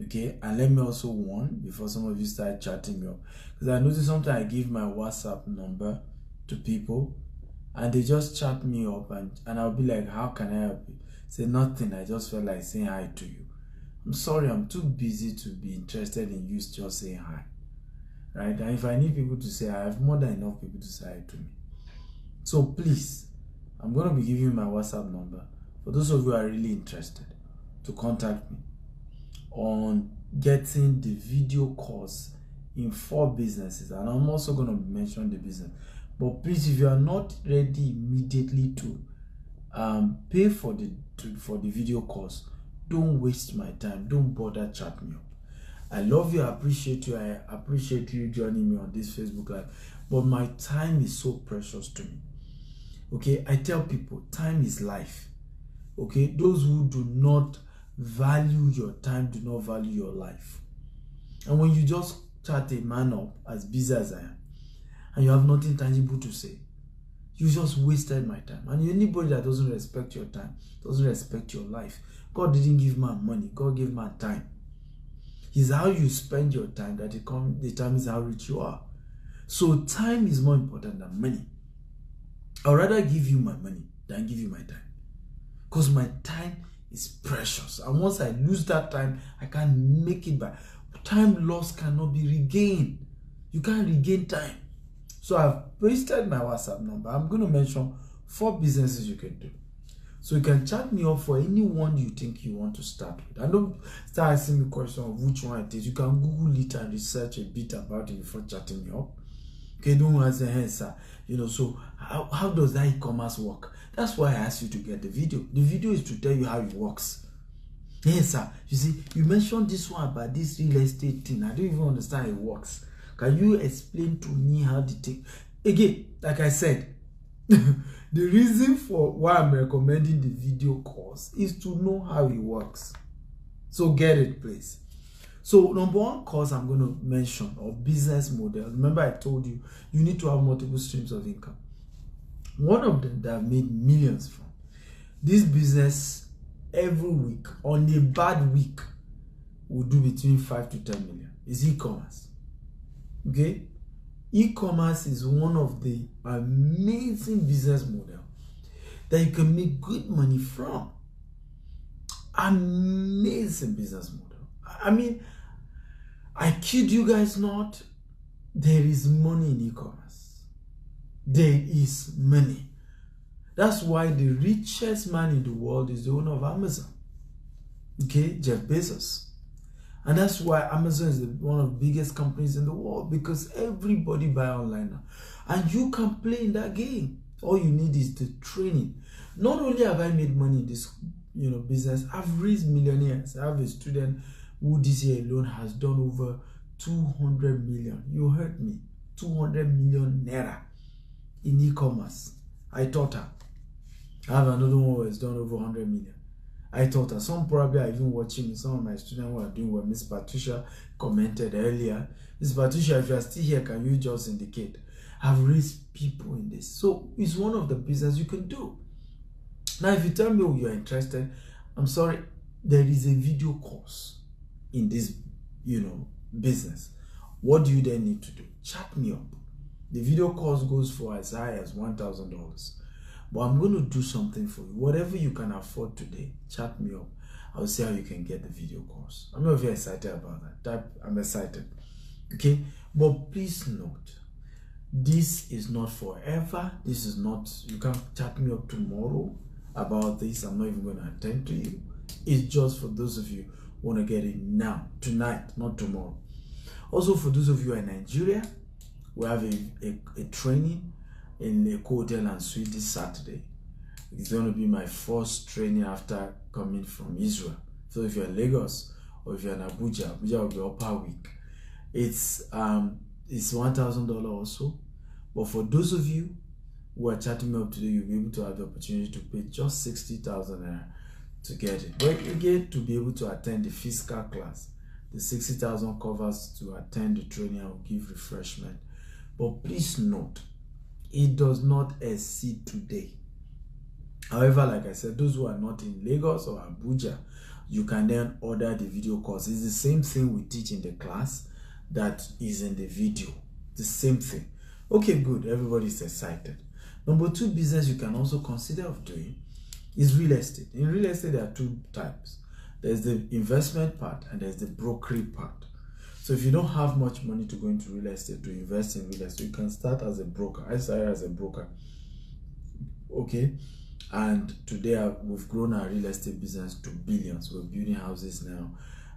Okay, and let me also warn before some of you start chatting me up, because I notice sometimes I give my WhatsApp number to people and they just chat me up and I'll be like, how can I help you? Say nothing, I just felt like saying hi to you. I'm sorry, I'm too busy to be interested in you just saying hi. Right? And if I need people to say hi, I have more than enough people to say hi to me. So please, I'm going to be giving you my WhatsApp number for those of you who are really interested to contact me on getting the video course in 4 businesses. And I'm also going to mention the business. But please, if you are not ready immediately to pay for the video course, don't waste my time. Don't bother chat me up. I love you. I appreciate you. I appreciate you joining me on this Facebook Live. But my time is so precious to me. Okay, I tell people, time is life. Okay, those who do not value your time do not value your life. And when you just chat a man up as busy as I am, and you have nothing tangible to say, you just wasted my time. And anybody that doesn't respect your time doesn't respect your life. God didn't give man money. God gave man time. It's how you spend your time that determines how rich you are. So time is more important than money. I'd rather give you my money than give you my time. Because my time is precious. And once I lose that time, I can't make it back. Time lost cannot be regained. You can't regain time. So I've pasted my WhatsApp number. I'm going to mention 4 businesses you can do. So you can chat me up for any one you think you want to start with. And don't start asking me questions of which one it is. You can Google it and research a bit about it before chatting me up. Okay, don't answer, hey, sir. So how does that e-commerce work? That's why I asked you to get the video. The video is to tell you how it works. Yes, sir. You see, you mentioned this one about this real estate thing. I don't even understand how it works. Can you explain to me how the thing? Again, like I said, the reason for why I'm recommending the video course is to know how it works. So get it, please. So number one course I'm going to mention, or business model. Remember I told you, you need to have multiple streams of income. One of them that I've made millions from, this business every week, on a bad week, will do between 5 to 10 million. Is e-commerce. Okay? E-commerce is one of the amazing business model that you can make good money from. Amazing business model. I mean, I kid you guys not, there is money in e-commerce. There is money. That's why the richest man in the world is the owner of Amazon. Okay, Jeff Bezos. And that's why Amazon is one of the biggest companies in the world, because everybody buy online now. And you can play in that game. All you need is the training. Not only have I made money in this business, I've raised millionaires. I have a student who this year alone has done over 200 million. You heard me. 200 million naira in e-commerce. I taught her. I have another one who has done over 100 million. I taught her. Some probably are even watching me. Some of my students who are doing what Miss Patricia commented earlier. Miss Patricia, if you are still here, can you just indicate? I've raised people in this. So it's one of the business you can do. Now, if you tell me you are interested, I'm sorry, there is a video course in this, business. What do you then need to do? Chat me up. The video course goes for as high as $1,000. But I'm going to do something for you. Whatever you can afford today, chat me up. I'll see how you can get the video course. I'm not very excited about that. I'm excited. Okay? But please note, this is not forever. This is not, you can chat me up tomorrow about this. I'm not even going to attend to you. It's just for those of you who want to get it now, tonight, not tomorrow. Also, for those of you in Nigeria, we have a training in a hotel and suite this Saturday. It's going to be my first training after coming from Israel. So if you're in Lagos or if you're in Abuja will be upper week. It's $1,000 also. But for those of you who are chatting me up today, you'll be able to have the opportunity to pay just 60,000 naira to get it. But again, to be able to attend the physical class, the 60,000 covers to attend the training and will give refreshment. But please note, it does not exceed today. However, like I said, those who are not in Lagos or Abuja, you can then order the video course. It's the same thing we teach in the class that is in the video. The same thing. Okay, good. Everybody's excited. Number two business you can also consider of doing is real estate. In real estate, there are two types. There's the investment part and there's the brokerage part. So if you don't have much money to go into real estate, to invest in real estate, you can start as a broker. I started as a broker. Okay. And today we've grown our real estate business to billions. We're building houses now.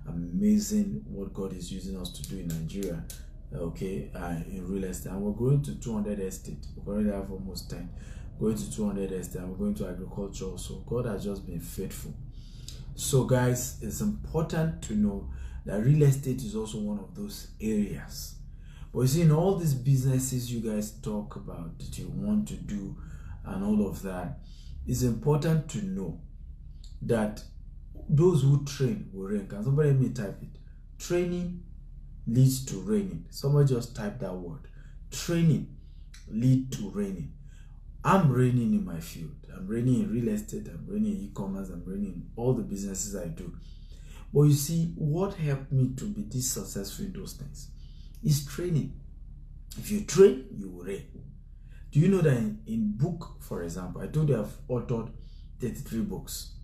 Amazing what God is using us to do in Nigeria. Okay, in real estate. And we're going to 200 estates. We already have almost 10. Going to 200 estates. And we're going to agriculture also. God has just been faithful. So guys, it's important to know that real estate is also one of those areas. But you see, in all these businesses you guys talk about that you want to do and all of that, it's important to know that those who train will reign. Can somebody let me type it? Training leads to reigning. Somebody just type that word. Training lead to reigning. I'm reigning in my field. I'm reigning in real estate. I'm reigning in e-commerce. I'm reigning in all the businesses I do. But you see, what helped me to be this successful in those things is training. If you train, you will reign. Do you know that in book, for example, I told you I've authored 33 books.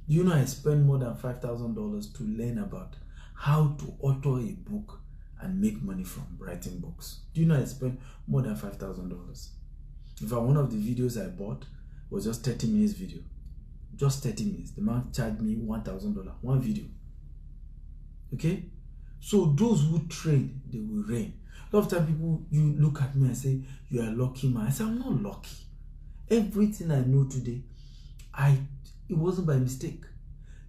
Do you know I spent more than $5,000 to learn about how to author a book and make money from writing books? Do you know I spent more than $5,000? In fact, one of the videos I bought was just 30 minutes video. Just 30 minutes. The man charged me $1,000. One video. Okay? So those who train, they will reign. A lot of time people, you look at me and say, you are a lucky man. I say, I'm not lucky. Everything I know today, it wasn't by mistake.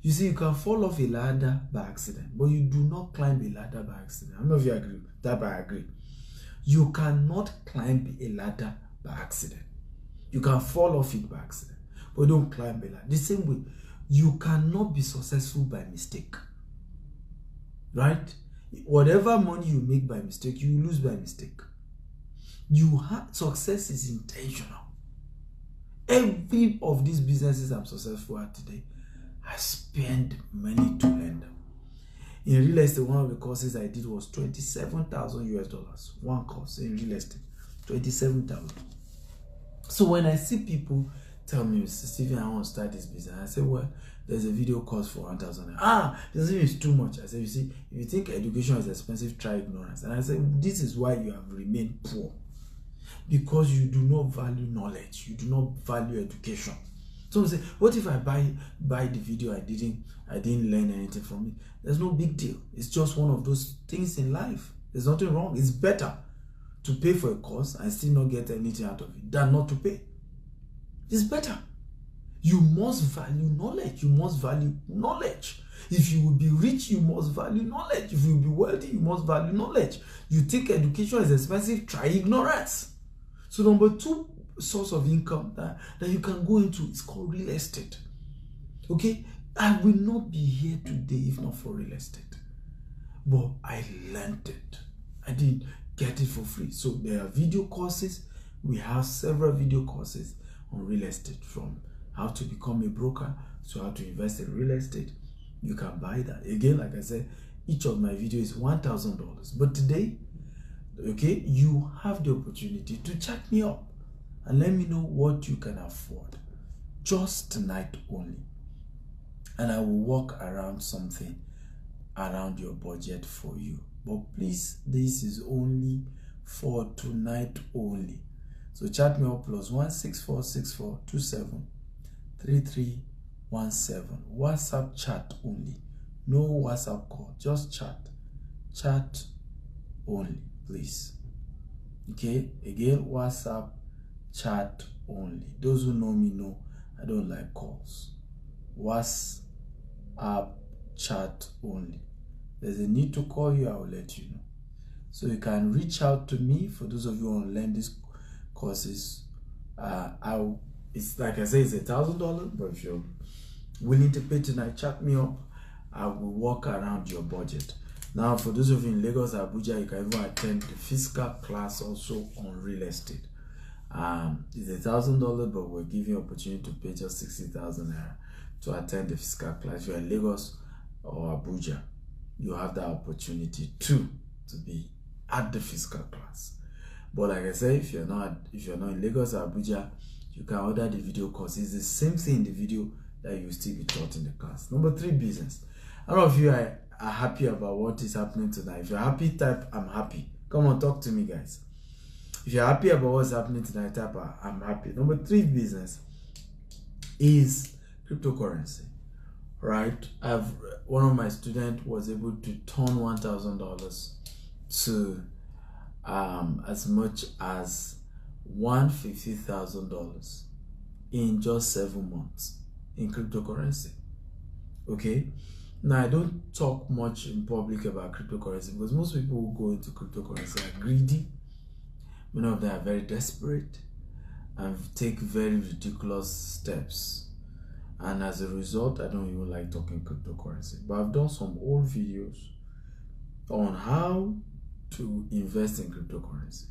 You see, you can fall off a ladder by accident, but you do not climb a ladder by accident. How many of you agree? That I agree. You cannot climb a ladder by accident. You can fall off it by accident, but don't climb a ladder. The same way, you cannot be successful by mistake. Right? Whatever money you make by mistake, you lose by mistake. Success is intentional. Every of these businesses I'm successful at today, I spend money to learn them. In real estate, one of the courses I did was $27,000. One course in real estate, 27,000. So when I see people tell me, Mr. Stephen, I want to start this business, I say, well, there's a video course for 1,000. This is too much. I say, you see, if you think education is expensive, try ignorance. And I say, this is why you have remained poor. Because you do not value knowledge. You do not value education. So say, what if I buy the video, I didn't learn anything from it? There's no big deal. It's just one of those things in life. There's nothing wrong. It's better to pay for a course and still not get anything out of it than not to pay. It's better. You must value knowledge. You must value knowledge. If you will be rich, you must value knowledge. If you will be wealthy, you must value knowledge. You think education is expensive, try ignorance. So number 2 source of income that you can go into is called real estate. Okay? I will not be here today if not for real estate. But I learned it. I didn't get it for free. So there are video courses. We have several video courses on real estate, from how to become a broker to how to invest in real estate. You can buy that. Again, like I said, each of my videos is $1,000. But today, okay, you have the opportunity to chat me up and let me know what you can afford just tonight only, and I will work around something around your budget for you. But please, this is only for tonight only. So chat me up, +1 6464 27 3317. WhatsApp chat only, no WhatsApp call, just chat only, please. Okay, again, WhatsApp chat only. Those who know me know I don't like calls. WhatsApp chat only. There's a need to call you, I will let you know. So you can reach out to me. For those of you who want to learn these courses, it's like I say, it's $1,000, but if you're willing to pay tonight, chat me up. I will work around your budget. Now, for those of you in Lagos, Abuja, you can even attend the physical class also on real estate. It's $1,000, but we're giving you opportunity to pay just 60,000 naira to attend the physical class. If you're in Lagos or Abuja, you have that opportunity too to be at the physical class. But like I said, if you're not in Lagos or Abuja, you can order the video course. It's the same thing in the video that you still be taught in the class. Number 3, business. A lot of you are happy about what is happening tonight. If you're happy, type I'm happy. Come on, talk to me, guys. If you're happy about what's happening tonight, type I'm happy. Number 3 business is cryptocurrency. Right? One of my students was able to turn $1,000 to as much as $150,000 in just 7 months in cryptocurrency. Okay? Now, I don't talk much in public about cryptocurrency because most people who go into cryptocurrency are greedy. Many of them are very desperate and take very ridiculous steps. And as a result, I don't even like talking cryptocurrency. But I've done some old videos on how to invest in cryptocurrency.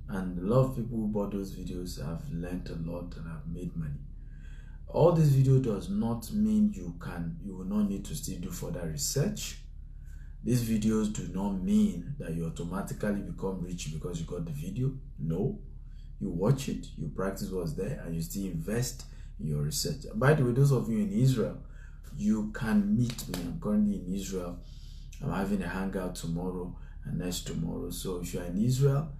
And a lot of people who bought those videos have learned a lot and have made money. All this video does not mean you will not need to still do further research. These videos do not mean that you automatically become rich because you got the video. No. You watch it, you practice what's there, and you still invest in your research. By the way, those of you in Israel, you can meet me. I'm currently in Israel. I'm having a hangout tomorrow and next tomorrow. So if you're in Israel,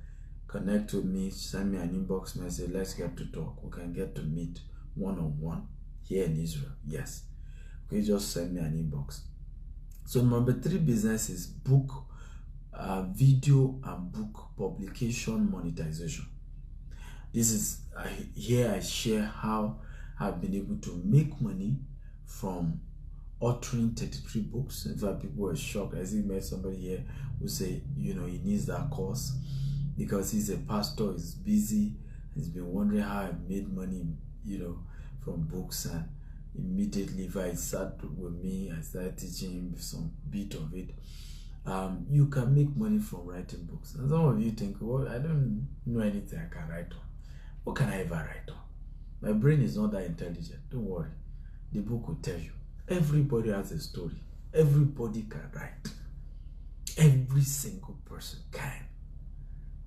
connect with me, send me an inbox message. Let's get to talk. We can get to meet one-on-one here in Israel. Yes. Okay, just send me an inbox. So number 3 business is book, video and book publication monetization. This is here I share how I've been able to make money from authoring 33 books. In fact, people were shocked. I see met somebody here who say, you know, he needs that course because he's a pastor, he's busy, he's been wondering how I made money, you know, from books. And immediately if I sat with me, I started teaching him some bit of it. You can make money from writing books. And some of you think, well, I don't know anything I can write on. What can I ever write on? My brain is not that intelligent. Don't worry. The book will tell you. Everybody has a story. Everybody can write. Every single person can.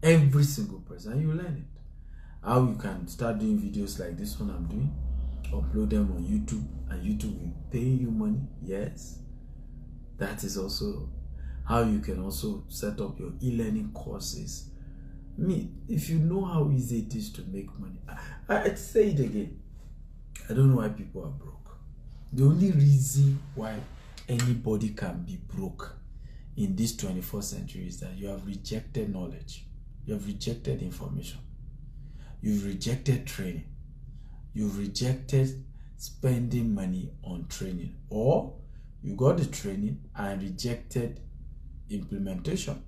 Every single person. And you learn it. How you can start doing videos like this one I'm doing. Upload them on YouTube. And YouTube will pay you money. Yes. That is also how you can also set up your e-learning courses. If you know how easy it is to make money, I'd say it again. I don't know why people are broke. The only reason why anybody can be broke in this 21st century is that you have rejected knowledge. You have rejected information. You've rejected training. You've rejected spending money on training. Or you got the training and rejected implementation,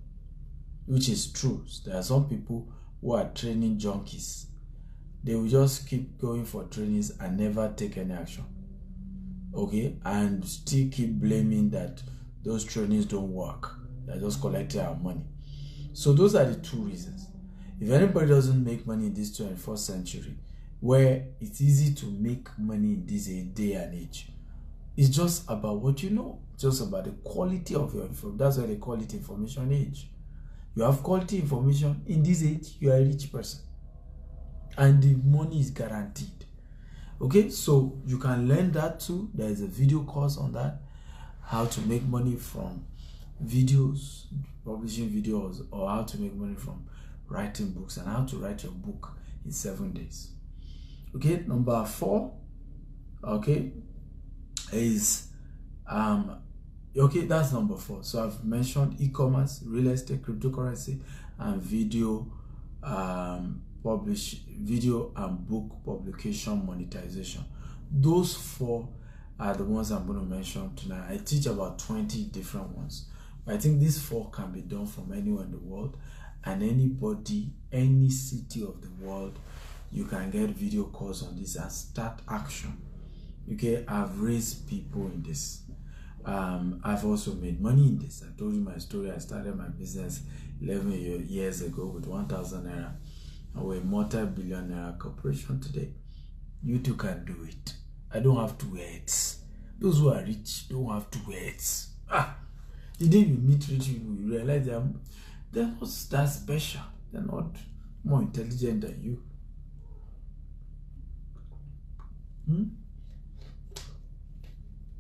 which is true. There are some people who are training junkies. They will just keep going for trainings and never take any action. Okay? And still keep blaming that those trainings don't work. They're just collecting our money. So those are the two reasons. If anybody doesn't make money in this 21st century, where it's easy to make money in this day and age, it's just about what you know. Just about the quality of your information. That's why they call it information age. You have quality information in this age, you are a rich person. And the money is guaranteed. Okay, so you can learn that too. There is a video course on that. How to make money from videos, publishing videos, or how to make money from writing books, and how to write your book in 7 days. Okay, number 4, okay, is okay, that's number 4. So I've mentioned e-commerce, real estate, cryptocurrency, and video video and book publication monetization. Those 4 are the ones I'm going to mention tonight. I teach about 20 different ones, but I think these 4 can be done from anywhere in the world, and anybody, any city of the world, you can get video course on this and start action. Okay, I've raised people in this. I've also made money in this. I told you my story. I started my business 11 years ago with 1,000 naira. And we're a multi-billion-naira corporation today. You too can do it. I don't have to wear it. Those who are rich don't have to wear it. The day you meet rich people, you realize they're not that special. They're not more intelligent than you.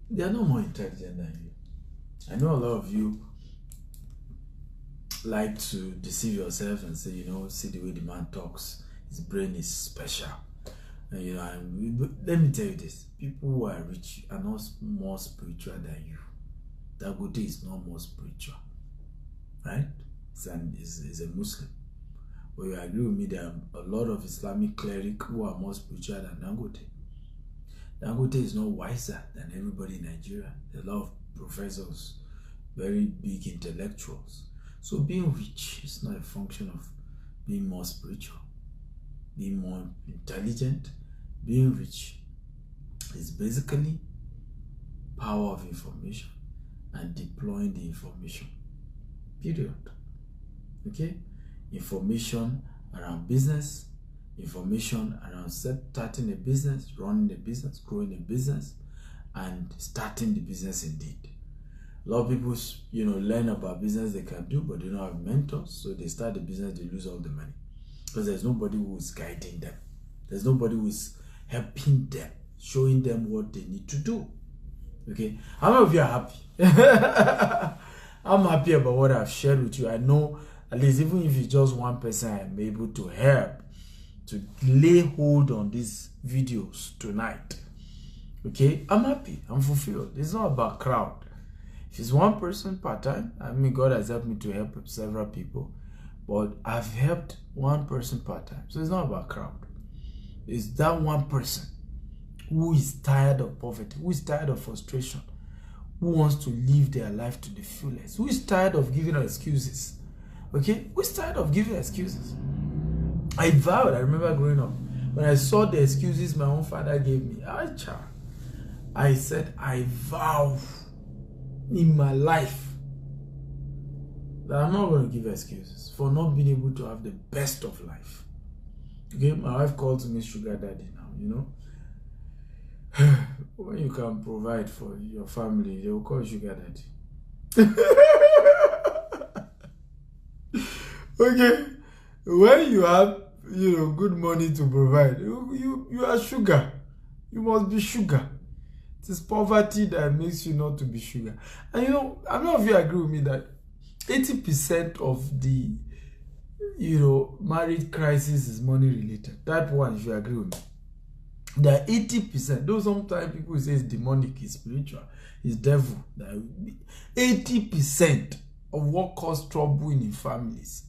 They are not more intelligent than you. I know a lot of you like to deceive yourself and say, you know, see the way the man talks, his brain is special. And, you know, let me tell you this: people who are rich are not more spiritual than you. Dangote is not more spiritual, right? He's a Muslim. But you agree with me, there are a lot of Islamic clerics who are more spiritual than Dangote. Dangote is not wiser than everybody in Nigeria. There are a lot of professors, very big intellectuals. So being rich is not a function of being more spiritual, being more intelligent. Being rich is basically power of information and deploying the information. Period. Okay? Information around business, information around starting a business, running a business, growing a business, and starting the business indeed. A lot of people, you know, learn about business they can do, but they don't have mentors. So they start the business, they lose all the money. Because there's nobody who is guiding them. There's nobody who is helping them, showing them what they need to do. Okay? How many of you are happy? I'm happy about what I've shared with you. I know, at least even if it's just one person, I'm able to help to lay hold on these videos tonight. Okay? I'm happy. I'm fulfilled. It's not about crowd. If it's one person part-time, I mean, God has helped me to help several people, but I've helped one person part-time. So it's not about crowd. It's that one person who is tired of poverty, who is tired of frustration, who wants to live their life to the fullest, who is tired of giving excuses. Okay? Who is tired of giving excuses? I vowed, I remember growing up, when I saw the excuses my own father gave me, I said, I vow in my life that I'm not going to give excuses for not being able to have the best of life. Okay? My wife calls me sugar daddy now, you know. When you can provide for your family, they will call you sugar daddy. Okay? When you have, good money to provide, you are sugar. You must be sugar. It is poverty that makes you not to be sugar. And I don't know if you agree with me that 80% of the, marriage crisis is money related. That one, if you agree with me. That 80%, though sometimes people say it's demonic, it's spiritual, it's devil. 80% of what causes trouble in families,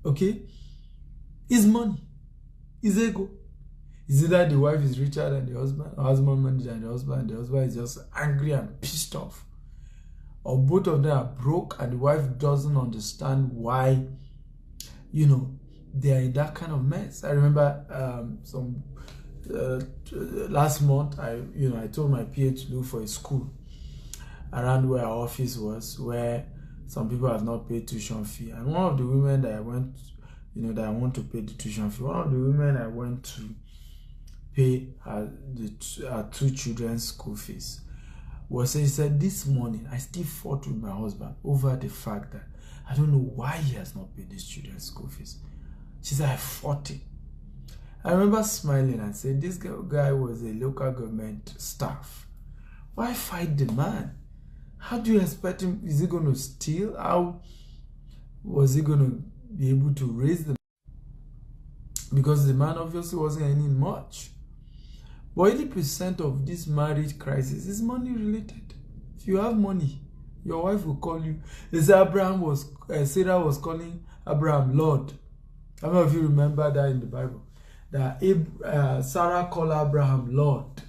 okay, is money, is ego. Is either the wife is richer than the husband, or husband money than the husband is just angry and pissed off. Or both of them are broke and the wife doesn't understand why, they are in that kind of mess. I remember last month, I told my PA to look for a school around where our office was, where some people have not paid tuition fee. And one of the women that I went, that I want to pay the tuition fee, one of the women I went to pay her two children's school fees, he said, this morning I still fought with my husband over the fact that I don't know why he has not paid these children's school fees. She said, I fought him. I remember smiling and saying, this guy was a local government staff. Why fight the man? How do you expect him? Is he going to steal? How was he going to be able to raise them? Because the man obviously wasn't earning much. But 80% of this marriage crisis is money related. If you have money, your wife will call you. Sarah was calling Abraham Lord. I don't know if you remember that in the Bible. That Sarah called Abraham Lord.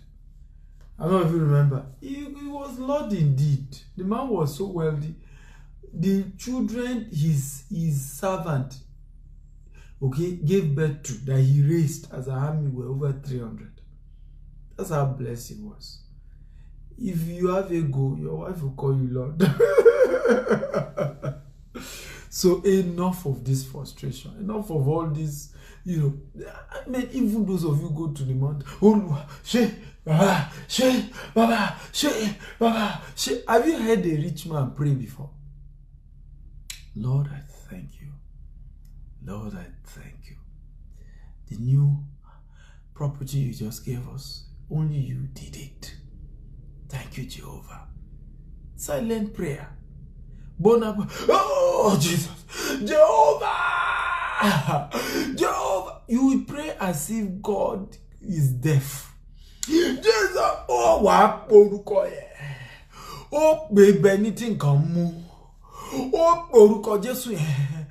I don't know if you remember. He was Lord indeed. The man was so wealthy. The children his servant, okay, gave birth to, that he raised as an army, were over 300. That's how blessed he was. If you have ego, your wife will call you Lord. So enough of this frustration. Enough of all this. I mean, even those of you go to the mountain. Have you heard a rich man pray before? Lord, I thank you. Lord, I thank you. The new property you just gave us, only you did it. Thank you, Jehovah. Silent prayer. Oh, Jesus. Jehovah. Jehovah. You will pray as if God is deaf. Jesus. Oh, what? Oh, baby, anything can move. Oh, orúkọ Jésù yẹn.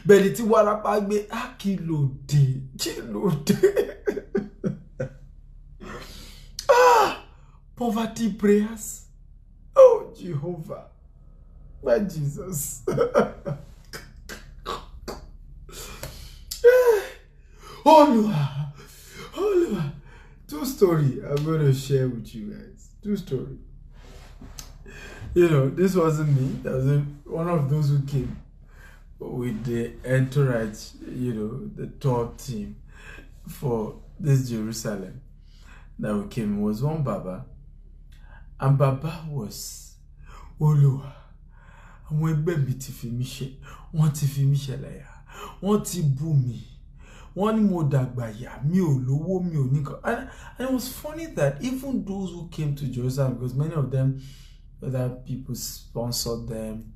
Bẹ̀rẹ̀ tí wàràpá gbé kílódé. Poverty prayers. Oh, Jehovah. My Jesus. Oh, Lord. True story I'm going to share with you guys. True story. This wasn't me. That was one of those who came with the entourage, the tour team for this Jerusalem that we came. It was one Baba. And Baba was, Olúwa, àwọn ẹgbẹ́ mi ti fi mí ṣe, wọ́n ti fi mí ṣẹlẹ́yà, wọ́n ti bú mi, wọ́n ní mo dàgbà yà, mi ò lówó, mi ò ní kan. And it was funny that even those who came to Jerusalem, because many of them, other people sponsored them,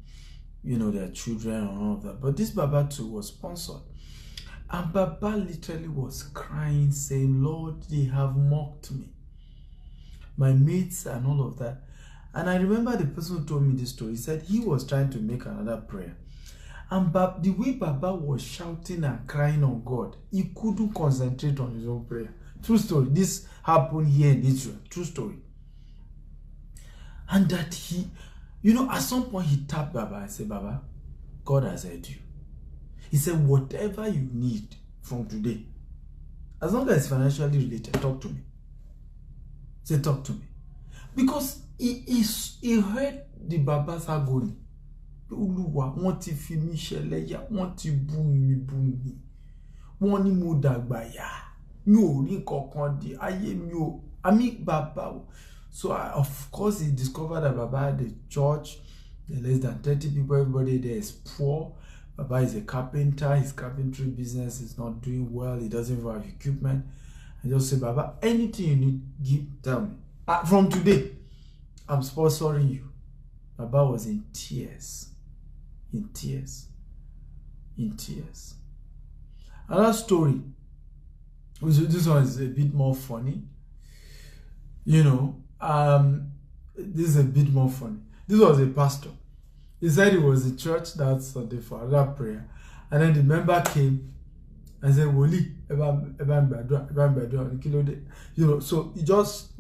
their children and all of that. But this Baba too was sponsored. And Baba literally was crying, saying, Lord, they have mocked me. My mates and all of that. And I remember the person who told me this story, he said he was trying to make another prayer. And the way Baba was shouting and crying on God, he couldn't concentrate on his own prayer. True story. This happened here in Israel. True story. And that he, at some point he tapped Baba and said, Baba, God has heard you. He said, whatever you need from today, as long as it's financially related, talk to me. Say, talk to me. Because he heard the Baba's agony. Olúwa, wọ́n ti fi mí ṣẹlẹ́yà, wọ́n ti bú mi. Wọ́n ní mo dàgbà yá. Mi ò rí kankan di ayé mi ò. Àmì Baba. So of course he discovered that Baba had a church. There are less than 30 people. Everybody there is poor. Baba is a carpenter. His carpentry business is not doing well. He doesn't even have equipment. I just say, Baba, anything you need, tell me. From today, I'm sponsoring you. Baba was in tears. In tears. Another story. This one is a bit more funny. This is a bit more funny. This was a pastor. He said it was a church that Sunday for another prayer. And then the member came and said, Woli, so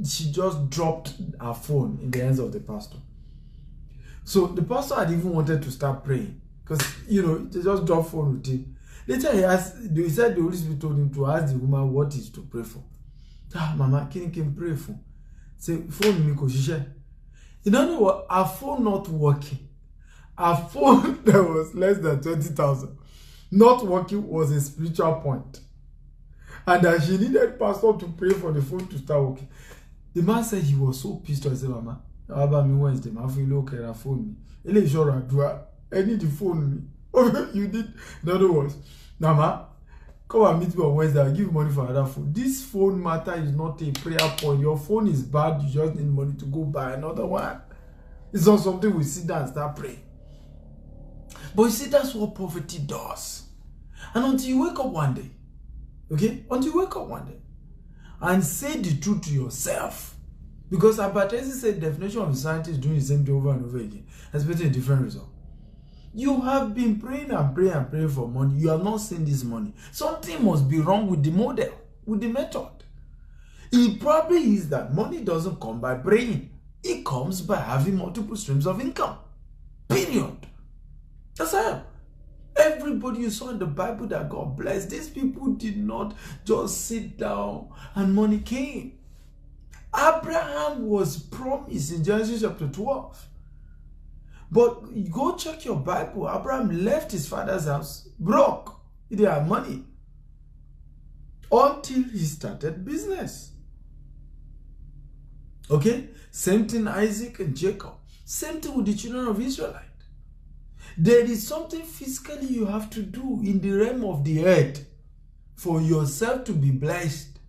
she just dropped her phone in the hands of the pastor. So the pastor had even wanted to start praying because, they just dropped phone with him. Later he said the Holy Spirit told him to ask the woman what is to pray for. Mama, can pray for? Say, phone me ko shishe. You don't know what? Her phone not working. Her phone that was less than 20,000. Not working was a spiritual point. And that she needed pastor to pray for the phone to start working. The man said he was so pissed. I said, Mama, how about me Wednesday? My phone look at her phone. I need the phone me. You did. In other words, Mama, come and meet me on Wednesday. I'll give you money for another phone. This phone matter is not a prayer point. Your phone is bad. You just need money to go buy another one. It's not something we sit down and start praying. But you see, that's what poverty does. And until you wake up one day, until you wake up one day and say the truth to yourself, because Abatesi said the definition of insanity is doing the same thing over and over again, expecting a different result. You have been praying and praying and praying for money. You have not seen this money. Something must be wrong with the model, with the method. It probably is that money doesn't come by praying. It comes by having multiple streams of income. Period. That's how. Everybody you saw in the Bible that God blessed, these people did not just sit down and money came. Abraham was promised in Genesis chapter 12. But go check your Bible. Abraham left his father's house broke. He didn't have money until he started business. Same thing Isaac and Jacob. Same thing with the children of Israel. There is something physically you have to do in the realm of the earth for yourself to be blessed.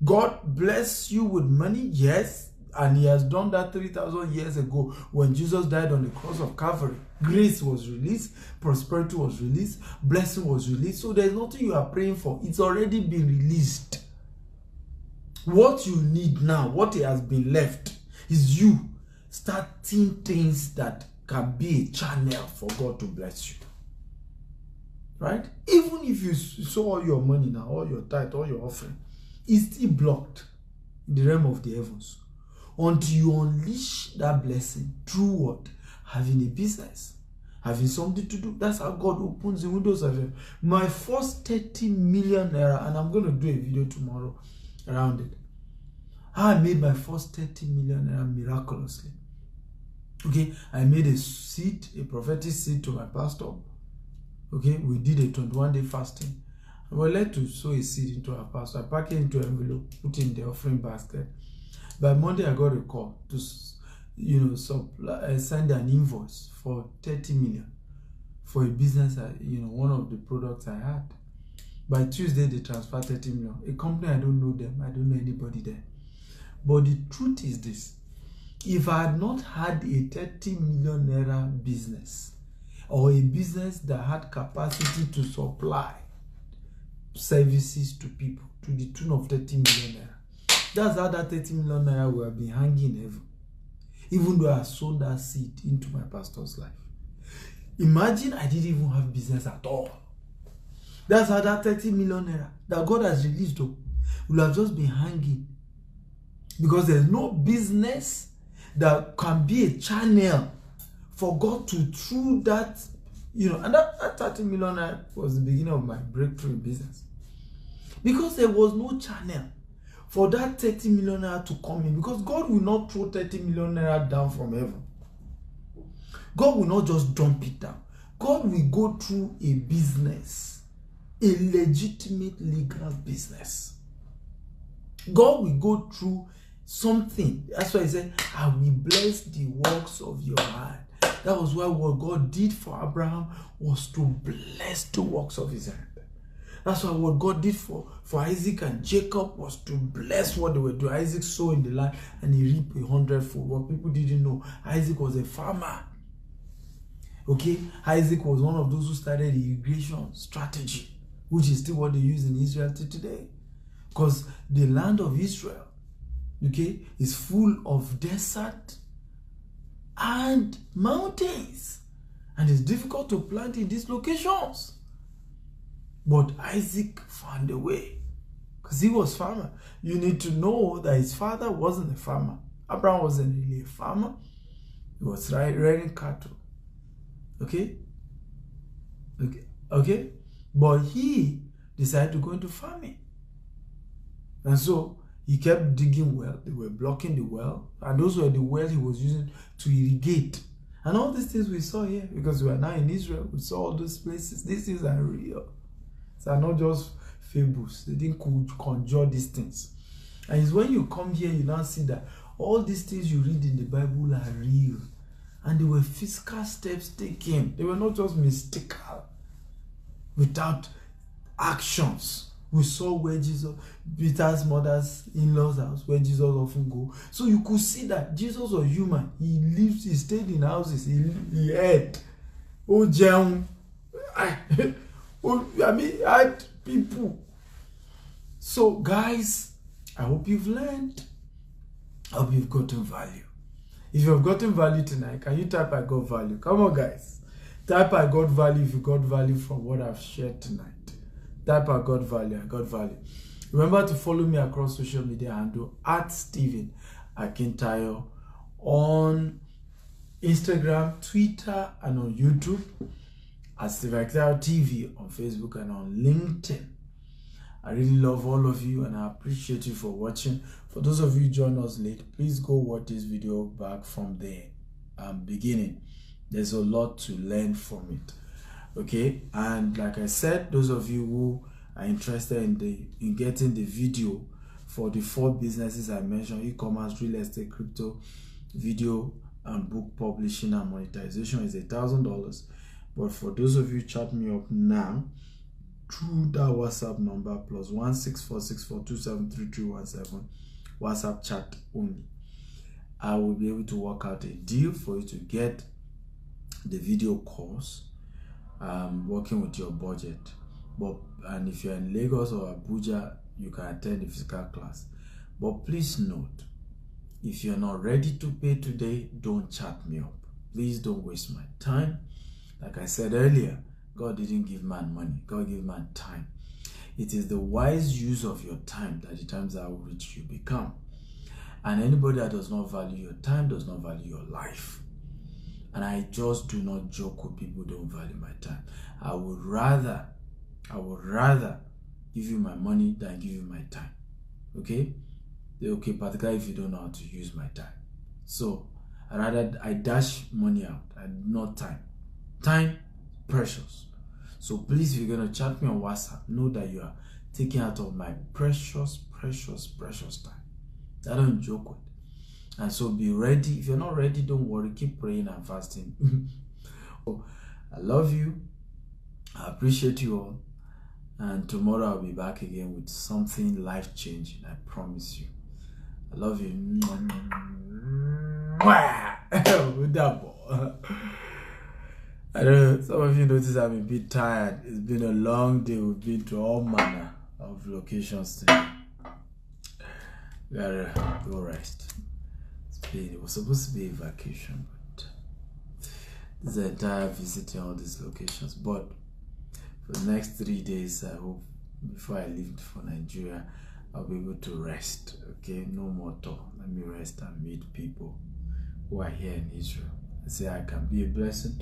God bless you with money, yes, and he has done that 3,000 years ago when Jesus died on the cross of Calvary. Grace was released, prosperity was released, blessing was released. So there's nothing you are praying for. It's already been released. What you need now, what has been left, is you starting things that can be a channel for God to bless you. Right? Even if you saw all your money now, all your tithe, all your offering, it's still blocked in the realm of the heavens. Until you unleash that blessing through what? Having a business. Having something to do. That's how God opens the windows of heaven. My first 30 million naira, and I'm going to do a video tomorrow around it. How I made my first 30 million naira miraculously. I made a seed, a prophetic seed to my pastor. We did a 21-day fasting. I was led to sow a seed into our pastor. I packed it into an envelope, put it in the offering basket. By Monday, I got a call to, send an invoice for 30 million for a business, one of the products I had. By Tuesday, they transferred 30 million. A company, I don't know them. I don't know anybody there. But the truth is this. If I had not had a 30 million naira business or a business that had capacity to supply services to people to the tune of 30 million naira, that's how that 30 million naira will have been hanging in heaven. Even though I sold that seed into my pastor's life. Imagine I didn't even have business at all. That's how that 30 million naira that God has released will have just been hanging. Because there's no business that can be a channel for God to, through that, and that 30 million naira was the beginning of my breakthrough in business. Because there was no channel for that 30 million naira to come in. Because God will not throw 30 million naira down from heaven. God will not just dump it down. God will go through a business, a legitimate legal business. God will go through something. That's why he said, I will bless the works of your hand. That was why what God did for Abraham was to bless the works of his hand. That's why what God did for Isaac and Jacob was to bless what they were doing. Isaac sowed in the land and he reaped 100-fold. What people didn't know, Isaac was a farmer. Okay, Isaac was one of those who started the irrigation strategy, which is still what they use in Israel till today. Because the land of Israel, okay, is full of desert and mountains. And it's difficult to plant in these locations. But Isaac found a way because he was farmer. You need to know that his father wasn't a farmer. Abraham wasn't really a farmer. He was rearing cattle. Okay? Okay? But he decided to go into farming. And so he kept digging well. They were blocking the well. And those were the wells he was using to irrigate. And all these things we saw here, because we are now in Israel, we saw all those places. These things are real. These are not just fables. They didn't conjure these things. And it's when you come here, you now see that all these things you read in the Bible are real. And they were physical steps taken. They were not just mystical, without actions. We saw where Jesus, Peter's mother's in-laws house, where Jesus often go. So you could see that Jesus was human. He lived, he stayed in houses, he ate. Oh, Jeon. I mean, had people. So, guys, I hope you've learned. I hope you've gotten value. If you've gotten value tonight, can you type I got value? Come on, guys. Type I got value if you got value from what I've shared tonight. Type I got value. I got value. Remember to follow me across social media handle at Stephen Akintayo on Instagram, Twitter, and on YouTube. At Stephen Akintayo TV on Facebook and on LinkedIn. I really love all of you and I appreciate you for watching. For those of you who joined us late, please go watch this video back from the beginning. There's a lot to learn from it. Okay, and like I said, those of you who are interested in getting the video for the 4 businesses I mentioned, e-commerce, real estate, crypto, video, and book publishing and monetization, is $1,000. But for those of you chat me up now through that WhatsApp number +1 64642733317, WhatsApp chat only, I will be able to work out a deal for you to get the video course, working with your budget. And if you're in Lagos or Abuja, you can attend the physical class. But please note, if you're not ready to pay today, don't chat me up. Please don't waste my time. Like I said earlier, God didn't give man money. God gave man time. It is the wise use of your time that determines how rich you become. And anybody that does not value your time does not value your life. And I just do not joke with people who don't value my time. I would rather give you my money than give you my time. Okay? Okay, particularly if you don't know how to use my time. So, I dash money out and not time. Time, precious. So please, if you're going to chat me on WhatsApp, know that you are taking out of my precious time. I don't joke with. And so be ready. If you're not ready, don't worry. Keep praying and fasting. So, I love you. I appreciate you all. And tomorrow I'll be back again with something life-changing. I promise you. I love you. I don't know, some of you notice I'm a bit tired. It's been a long day. We've been to all manner of locations today. We gotta go rest. It was supposed to be a vacation, but this is the entire visiting all these locations. But for the next 3 days, I hope before I leave for Nigeria, I'll be able to rest. Okay, no more talk. Let me rest and meet people. who are here in Israel. I say I can be a blessing